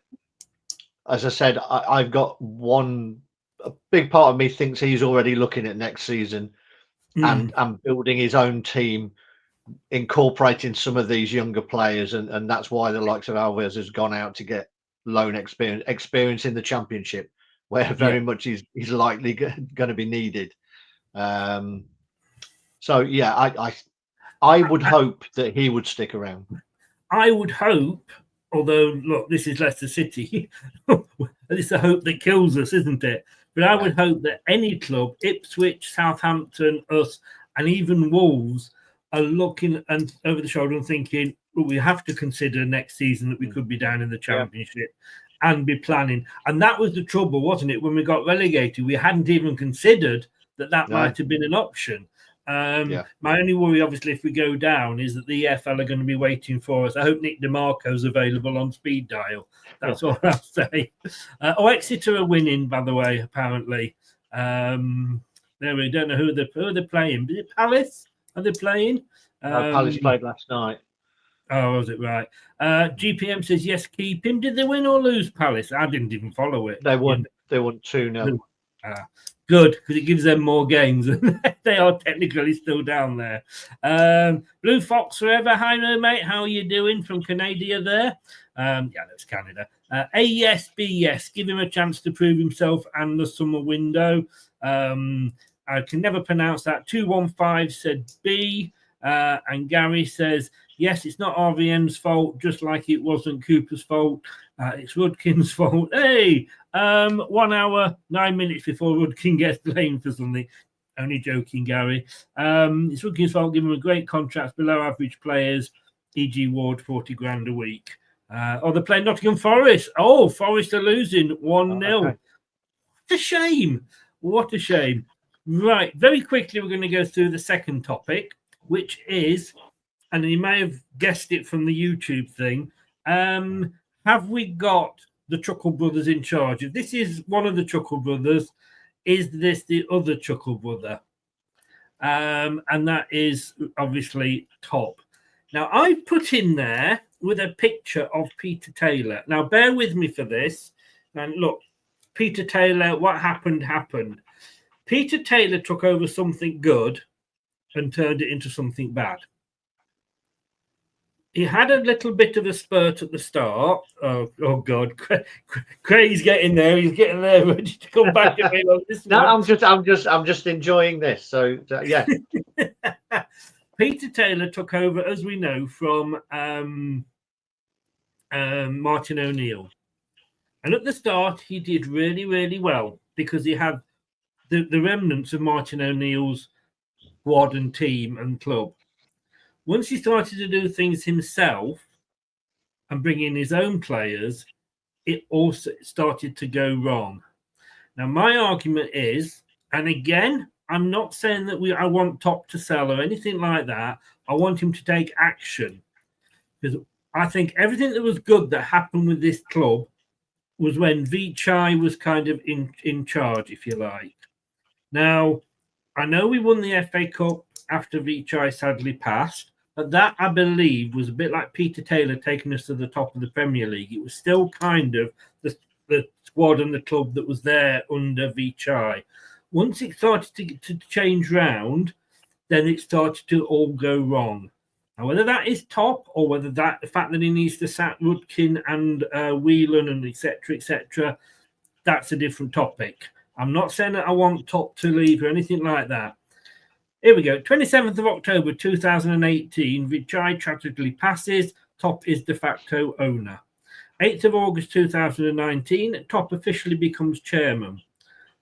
as I said, I've got a big part of me thinks he's already looking at next season and building his own team, incorporating some of these younger players. And that's why the likes of Alves has gone out to get loan experience in the Championship, where very much he's likely going to be needed. So, yeah, I would hope that he would stick around. I would hope, although, look, this is Leicester City. It's a hope that kills us, isn't it? But I would hope that any club, Ipswich, Southampton, us, and even Wolves, are looking and over the shoulder and thinking, well, we have to consider next season that we could be down in the Championship and be planning. And that was the trouble, wasn't it? When we got relegated, we hadn't even considered that might have been an option. My only worry, obviously, if we go down, is that the EFL are going to be waiting for us. I hope Nick DeMarco's available on speed dial. That's all I'll say. Exeter are winning, by the way, apparently. There we don't know who they're playing. Is it Palace? Are they playing? Palace played last night. Oh, was it right? GPM says yes, keep him. Did they win or lose, Palace? I didn't even follow it. They won. They won 2-0. Good, because it gives them more games. They are technically still down there. Blue Fox forever. Hi, no, mate. How are you doing from Canada there? That's Canada. A yes, B yes. Give him a chance to prove himself and the summer window. I can never pronounce that. 215 said B. And Gary says, yes, it's not RVM's fault, just like it wasn't Cooper's fault. It's Rudkin's fault. Hey, 1 hour, 9 minutes before Rudkin gets blamed for something. Only joking, Gary. It's Rudkin's fault, giving him a great contract, below average players, e.g. Ward, 40 grand a week. They're playing Nottingham Forest. Oh, Forest are losing 1-0. Okay. What a shame. What a shame. Right, very quickly, we're going to go through the second topic, which is, and you may have guessed it from the YouTube thing, have we got the Chuckle Brothers in charge? If this is one of the Chuckle Brothers, is this the other Chuckle Brother? And that is obviously Top. Now, I put in there with a picture of Peter Taylor. Now, bear with me for this. And look, Peter Taylor, what happened. Peter Taylor took over something good and turned it into something bad. He had a little bit of a spurt at the start. Oh God, Craig's getting there. He's getting there, ready to come back to me on this No, one. I'm just enjoying this. So yeah. Peter Taylor took over, as we know, from Martin O'Neill, and at the start he did really, really well because he had the remnants of Martin O'Neill's squad and team and club. Once he started to do things himself and bring in his own players, it also started to go wrong. Now, my argument is, and again, I'm not saying that I want Top to sell or anything like that. I want him to take action because I think everything that was good that happened with this club was when Vichai was kind of in charge, if you like. Now, I know we won the FA Cup after Vichai sadly passed, but that, I believe, was a bit like Peter Taylor taking us to the top of the Premier League. It was still kind of the squad and the club that was there under Vichai. Once it started to change round, then it started to all go wrong. Now, whether that is Top or whether the fact that he needs to sack Rudkin and Whelan and etc., that's a different topic. I'm not saying that I want Top to leave or anything like that. Here we go. 27th of October 2018, Vichai tragically passes. Top is de facto owner. 8th of August 2019, Top officially becomes chairman.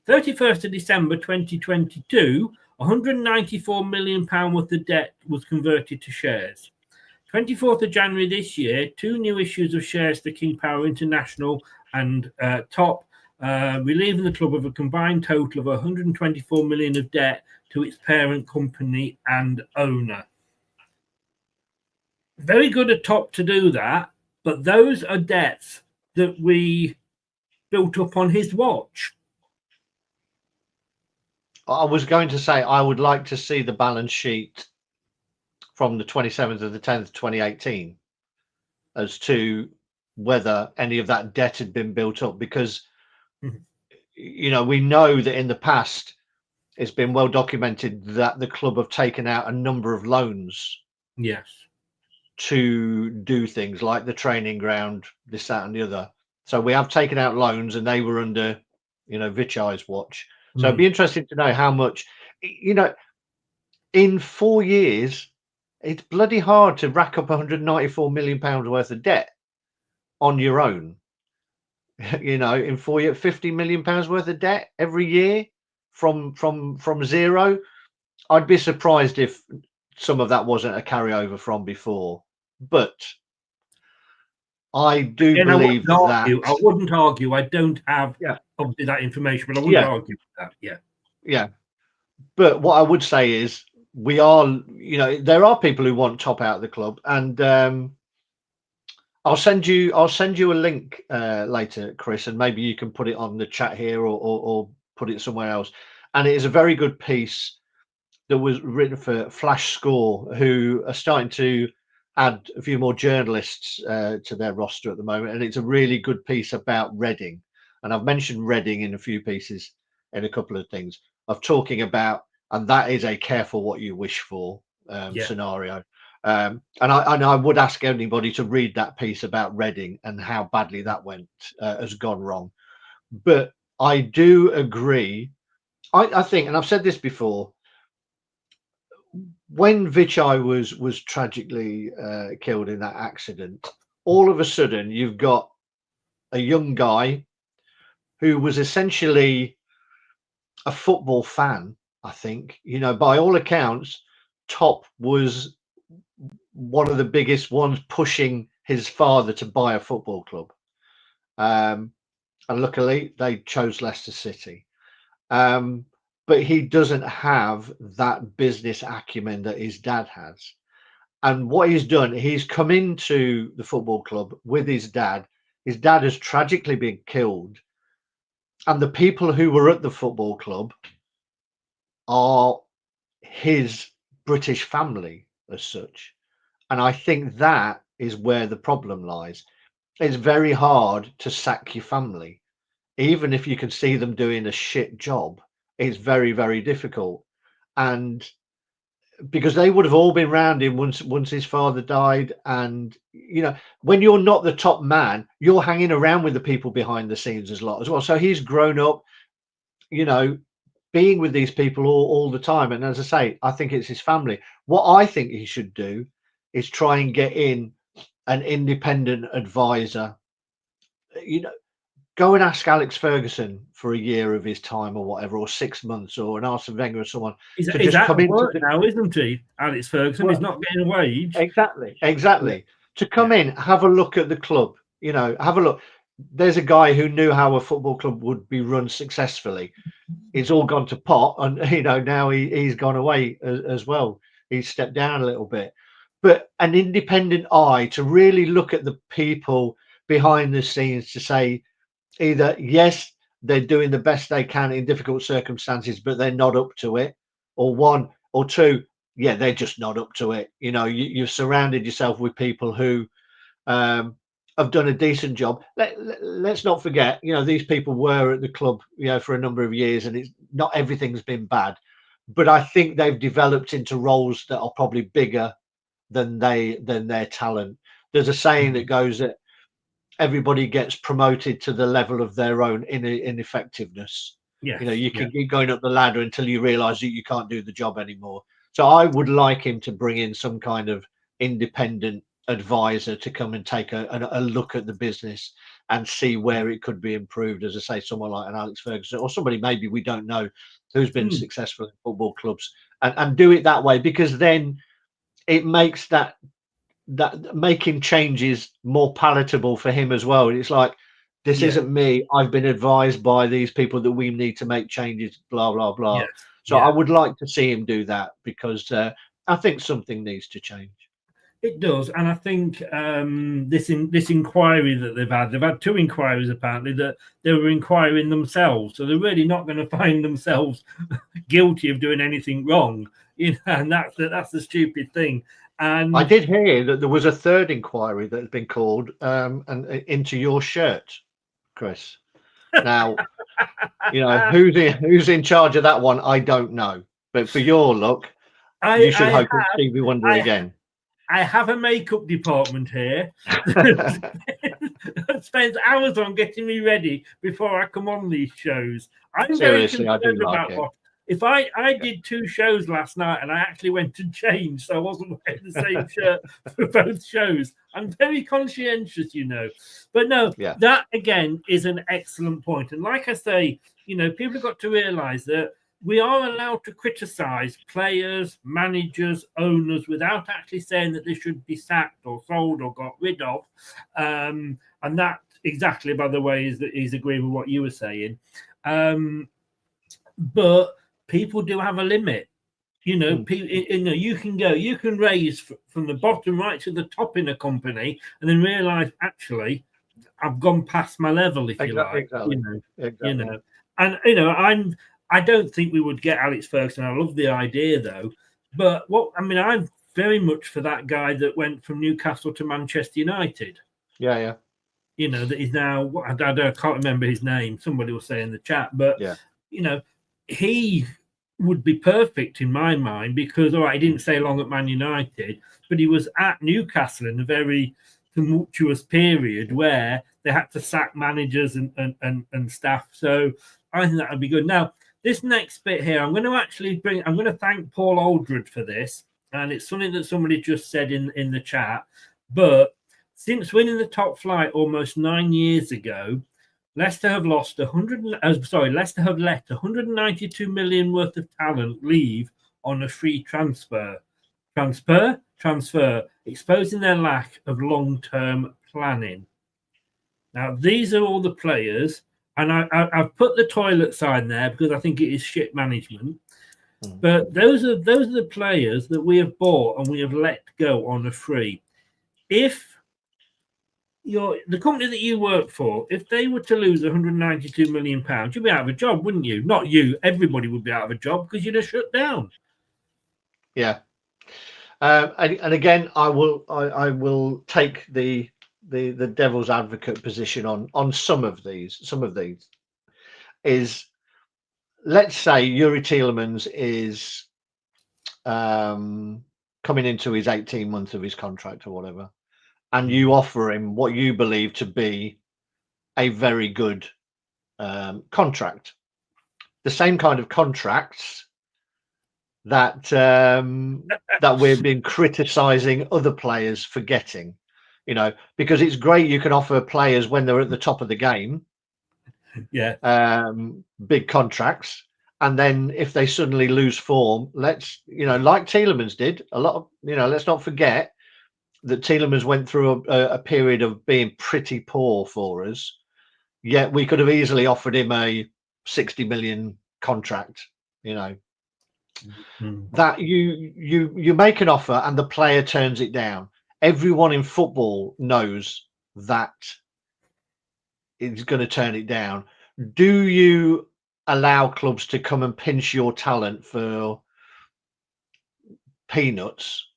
31st of December 2022, £194 million worth of debt was converted to shares. 24th of January this year, 2 new issues of shares to King Power International and Top, relieving the club of a combined total of 124 million of debt to its parent company and owner. Very good at Top to do that, but those are debts that we built up on his watch. I was going to say I would like to see the balance sheet from the 27th of the 10th, 2018, as to whether any of that debt had been built up, because you know, we know that in the past it's been well documented that the club have taken out a number of loans. Yes. To do things like the training ground, this, that, and the other. So we have taken out loans, and they were under, you know, Vichai's watch. So it'd be interesting to know how much, you know, in 4 years, it's bloody hard to rack up £194 million worth of debt on your own. You know, in 4 years, £50 million worth of debt every year from zero. I'd be surprised if some of that wasn't a carryover from before, but I do believe I wouldn't argue. I don't have obviously that information, but I wouldn't argue with that. Yeah. But what I would say is we are, you know, there are people who want Top out of the club, and I'll send you a link later, Chris, and maybe you can put it on the chat here or put it somewhere else. And it is a very good piece that was written for Flash Score, who are starting to add a few more journalists to their roster at the moment, and it's a really good piece about Reading. And I've mentioned Reading in a few pieces in a couple of things of talking about, and that is a careful what you wish for scenario. And I would ask anybody to read that piece about Reading and how badly that has gone wrong. But I do agree. I think, and I've said this before, when Vichai was tragically killed in that accident, all of a sudden you've got a young guy who was essentially a football fan. I think, you know, by all accounts, Top was one of the biggest ones pushing his father to buy a football club. And luckily, they chose Leicester City. But he doesn't have that business acumen that his dad has. And what he's done, he's come into the football club with his dad. His dad has tragically been killed. And the people who were at the football club are his British family as such. And I think that is where the problem lies. It's very hard to sack your family. Even if you can see them doing a shit job, it's very, very difficult. And because they would have all been round him once his father died. And, you know, when you're not the top man, you're hanging around with the people behind the scenes as lot as well. So he's grown up, you know, being with these people all the time. And as I say, I think it's his family. What I think he should do is try and get in an independent advisor. You know, go and ask Alex Ferguson for a year of his time or whatever, or 6 months, or an Arsene Wenger or someone. He's out of work now, isn't he? Alex Ferguson. He's not getting a wage. Exactly. Yeah. To come in, have a look at the club. You know, have a look. There's a guy who knew how a football club would be run successfully. It's all gone to pot, and you know now he's gone away as well. He's stepped down a little bit, but an independent eye to really look at the people behind the scenes to say either yes, they're doing the best they can in difficult circumstances, but they're not up to it, or one or two, yeah, they're just not up to it. You know, you've surrounded yourself with people who have done a decent job. Let's not forget, you know, these people were at the club, you know, for a number of years, and it's not everything's been bad, but I think they've developed into roles that are probably bigger than their talent. There's a saying that goes that everybody gets promoted to the level of their own ineffectiveness. Yes, you know, you can keep going up the ladder until you realize that you can't do the job anymore. So I would like him to bring in some kind of independent advisor to come and take a look at the business and see where it could be improved. As I say, someone like an Alex Ferguson or somebody maybe we don't know who's been successful in football clubs, and do it that way, because then it makes that making changes more palatable for him as well. It's like, this isn't me. I've been advised by these people that we need to make changes, blah, blah, blah. Yes. So I would like to see him do that, because I think something needs to change. It does. And I think this inquiry that they've had 2 inquiries apparently, that they were inquiring themselves. So they're really not going to find themselves guilty of doing anything wrong. You know, and that's the stupid thing. And I did hear that there was a 3rd inquiry that had been called and into your shirt, Chris. Now, you know, who's in charge of that one, I don't know. But for your look, you should hope it's Stevie Wonder again. I have a makeup department here that spends hours on getting me ready before I come on these shows. I'm Seriously, very I do like about it. what. If I did 2 shows last night and I actually went and changed, so I wasn't wearing the same shirt for both shows. I'm very conscientious, you know. But no, that again is an excellent point. And like I say, you know, people have got to realise that we are allowed to criticise players, managers, owners without actually saying that they should be sacked or sold or got rid of. And that exactly, by the way, is agreeing with what you were saying. But people do have a limit. You know, you can raise from the bottom right to the top in a company and then realise, actually, I've gone past my level, if you like. Exactly. You know, and, you know, I don't think we would get Alex Ferguson. I love the idea, though. But I'm very much for that guy that went from Newcastle to Manchester United. Yeah. You know, that is now, I can't remember his name. Somebody will say in the chat. But, you know, he would be perfect in my mind because, all right, he didn't stay long at Man United, but he was at Newcastle in a very tumultuous period where they had to sack managers and staff. So I think that would be good. Now, this next bit here, I'm going to thank Paul Aldred for this. And it's something that somebody just said in the chat. But since winning the top flight almost 9 years ago, Leicester have let 192 million worth of talent leave on a free transfer. transfer, exposing their lack of long-term planning. Now, these are all the players, and I've put the toilet sign there because I think it is shit management. But those are the players that we have bought and we have let go on a free. If the company that you work for, if they were to lose £192 million, you'd be out of a job, wouldn't you? Not you. Everybody would be out of a job because you'd have shut down. Yeah. And again, I will take the devil's advocate position on some of these. Some of these is, let's say Yuri Tielemans is coming into his 18 months of his contract or whatever, and you offer him what you believe to be a very good contract, the same kind of contracts that that we've been criticizing other players for getting, because it's great you can offer players when they're at the top of the game, big contracts, and then if they suddenly lose form, let's like Tielemans did a lot of, let's not forget that Tielemans went through a period of being pretty poor for us, yet we could have easily offered him a 60 million contract, that you make an offer and the player turns it down. Everyone in football knows that he's going to turn it down. Do you allow clubs to come and pinch your talent for peanuts,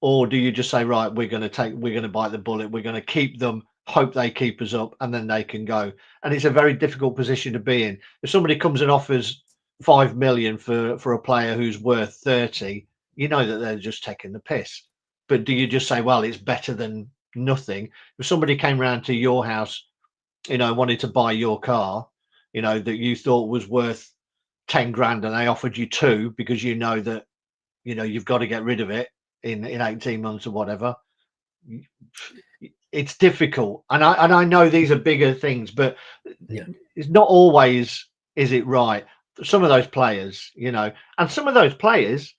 or do you just say, right, we're going to bite the bullet, we're going to keep them, hope they keep us up, and then they can go? And it's a very difficult position to be in. If somebody comes and offers 5 million for a player who's worth 30, that they're just taking the piss. But do you just say, well, it's better than nothing? If somebody came round to your house, wanted to buy your car, that you thought was worth 10 grand, and they offered you 2 because that you've got to get rid of it in 18 months or whatever, it's difficult. And I know these are bigger things, but it's not always, is it right? Some of those players, and some of those players,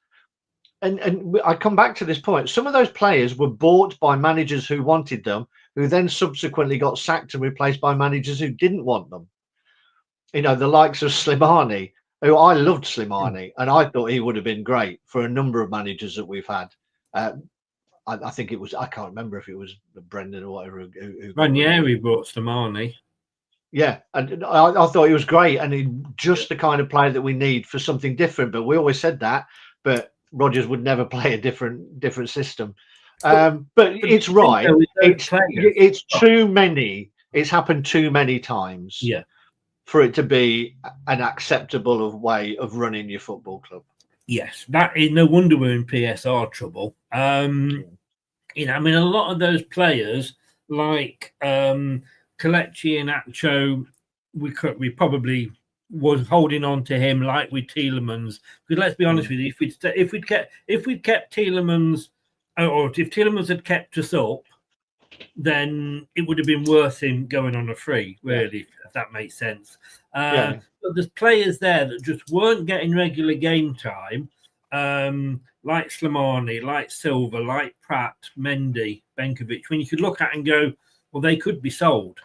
and I come back to this point, some of those players were bought by managers who wanted them, who then subsequently got sacked and replaced by managers who didn't want them. The likes of Slimani, who I loved Slimani, and I thought he would have been great for a number of managers that we've had. I think it was, I can't remember if it was Brendan or whatever. Ranieri brought Slimani. Yeah, and I thought he was great, and just the kind of player that we need for something different. But we always said that, but Rodgers would never play a different system. But it's right. It's too many. It's happened too many times. Yeah, for it to be an acceptable way of running your football club. Yes, that is no wonder we're in PSR trouble. I mean, a lot of those players like Kelechi and Acho, we probably was holding on to him like with Tielemans. Because let's be honest with you, if we'd kept Tielemans, or if Tielemans had kept us up, then it would have been worth him going on a free, really, if that makes sense. But there's players there that just weren't getting regular game time, like Slimani, like Silva, like Pratt, Mendy, Benkovic, when you could look at and go, well, they could be sold.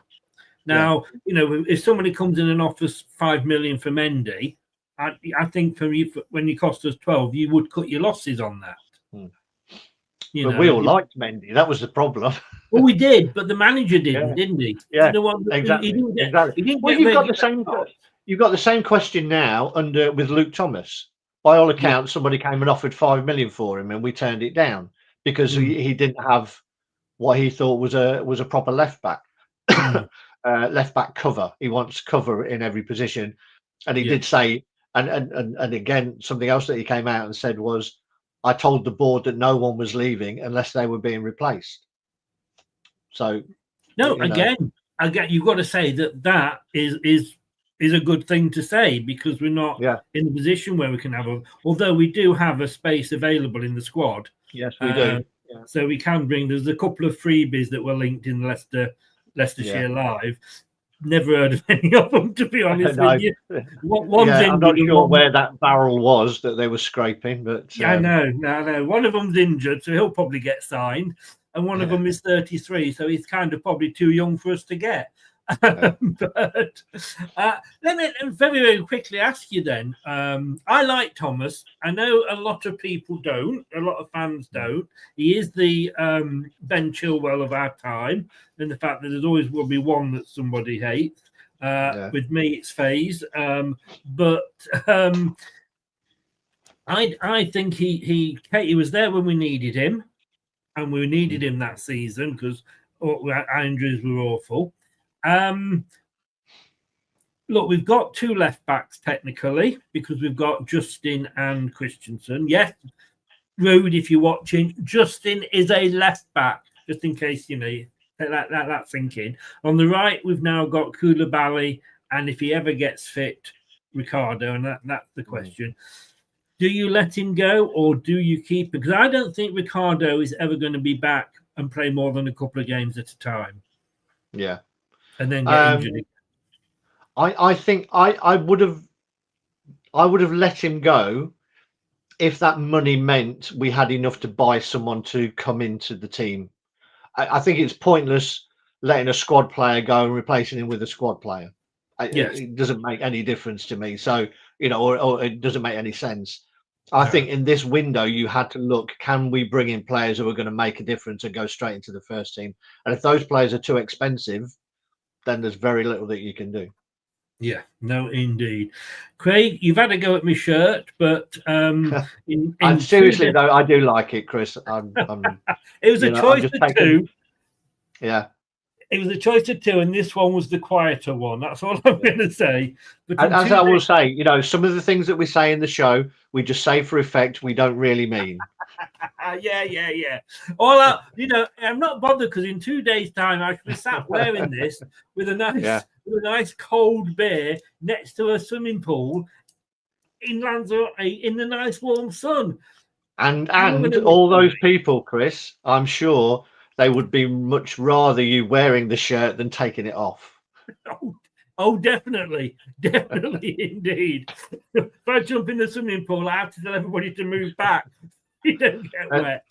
Now, if somebody comes in and offers 5 million for Mendy, I think for you, when you cost us 12, you would cut your losses on that. But we all liked Mendy. That was the problem. Well, we did, but the manager didn't he? Yeah, you know what? exactly. He Well, you've got the same question now with Luke Thomas. By all accounts, somebody came and offered 5 million for him, and we turned it down because he didn't have what he thought was a proper left back. Left back cover. He wants cover in every position, and he did say, and again, something else that he came out and said was, I told the board that no one was leaving unless they were being replaced. So, again, you've got to say that is a good thing to say, because we're not in the position where we can have although we do have a space available in the squad. Yes, we do. So we can bring. There's a couple of freebies that were linked in Leicestershire Live. never heard of any of them, to be honest No. with you. One's I'm not injured, sure where that barrel was that they were scraping, but I know. One of them's injured, so he'll probably get signed, and one of them is 33, so he's kind of probably too young for us to get. But let me very, very quickly ask you then. I like Thomas. I know a lot of people don't. A lot of fans don't. He is the Ben Chilwell of our time, and the fact that there's always will be one that somebody hates. With me, it's Faze. But I think he was there when we needed him, and we needed him that season because our injuries were awful. Look, we've got two left backs technically because we've got Justin and Christensen. Yes, Rude, if you're watching, Justin is a left back, just in case you know that's thinking. On the right, we've now got Koulibaly, and if he ever gets fit, Ricardo, and that's the question. Do you let him go or do you keep him? Because I don't think Ricardo is ever going to be back and play more than a couple of games at a time. Yeah. And then get injured. I think I would have let him go if that money meant we had enough to buy someone to come into the team. I think it's pointless letting a squad player go and replacing him with a squad player. It doesn't make any difference to me. So, or it doesn't make any sense. I think in this window, you had to look, can we bring in players who are going to make a difference and go straight into the first team? And if those players are too expensive, then there's very little that you can do. Yeah, no, indeed. Craig, you've had a go at my shirt, but seriously though, I do like it, Chris. It was a choice of two. Yeah. It was a choice of two, and this one was the quieter one. That's all I'm going to say. But as I will say, some of the things that we say in the show, we just say for effect. We don't really mean. Yeah. I'm not bothered because in 2 days' time I should be sat wearing this with a nice cold beer next to a swimming pool in Lanzarote in the nice warm sun. And all those people, Chris, I'm sure they would be much rather you wearing the shirt than taking it off. Oh, definitely indeed. If I jump in the swimming pool, I have to tell everybody to move back. You don't get wet.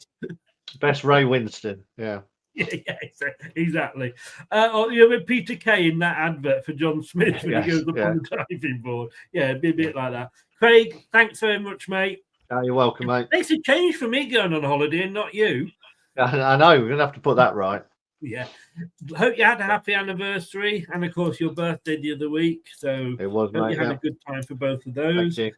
Best Ray Winston, yeah. Yeah, exactly. With Peter Kay in that advert for John Smith when he goes up on the diving board. Yeah, it'd be a bit like that. Craig, thanks very much, mate. Oh, you're welcome, mate. Makes a change for me going on holiday and not you. I know, we're going to have to put that right. Yeah. Hope you had a happy anniversary and, of course, your birthday the other week. So it was, mate. You had a good time for both of those. Thank you.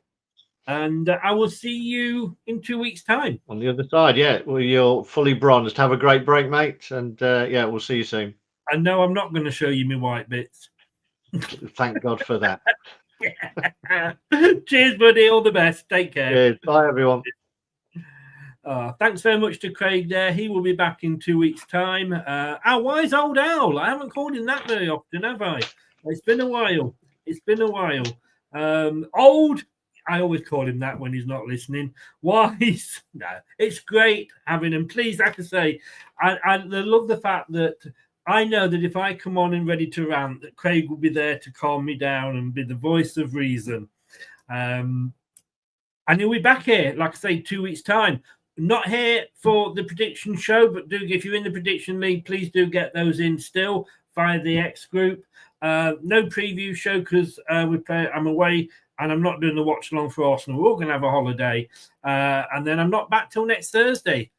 And I will see you in 2 weeks' time. On the other side, yeah. Well, you're fully bronzed. Have a great break, mate. And, we'll see you soon. And no, I'm not going to show you my white bits. Thank God for that. Cheers, buddy. All the best. Take care. Cheers. Bye, everyone. Thanks very much to Craig there. He will be back in 2 weeks' time. Our wise old owl. I haven't called him that very often, have I? It's been a while. Old. I always call him that when he's not listening. Wise. No, it's great having him. Please, like I say, I love the fact that I know that if I come on and ready to rant, that Craig will be there to calm me down and be the voice of reason. And he'll be back here, like I say, 2 weeks' time. Not here for the prediction show, but if you're in the prediction league, please do get those in still via the X group. No preview show because I'm away and I'm not doing the watch along for Arsenal. We're all going to have a holiday. And then I'm not back till next Thursday.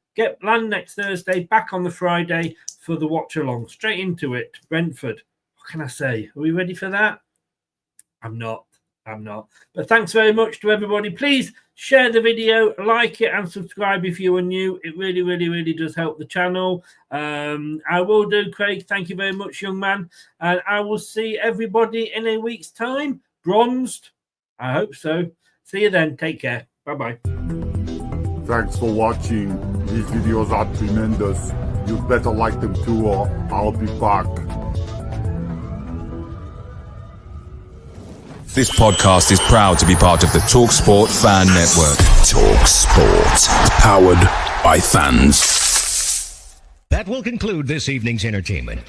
Land next Thursday, back on the Friday for the watch along. Straight into it. Brentford. What can I say? Are we ready for that? I'm not. But thanks very much to everybody. Please share the video, like it, and subscribe if you are new. It really, really, really does help the channel. I will do, Craig. Thank you very much, young man. And I will see everybody in a week's time. Bronzed. I hope so. See you then. Take care. Bye-bye. Thanks for watching. These videos are tremendous. You better like them too, or I'll be back. This podcast is proud to be part of the TalkSport Fan Network. TalkSport. Powered by fans. That will conclude this evening's entertainment.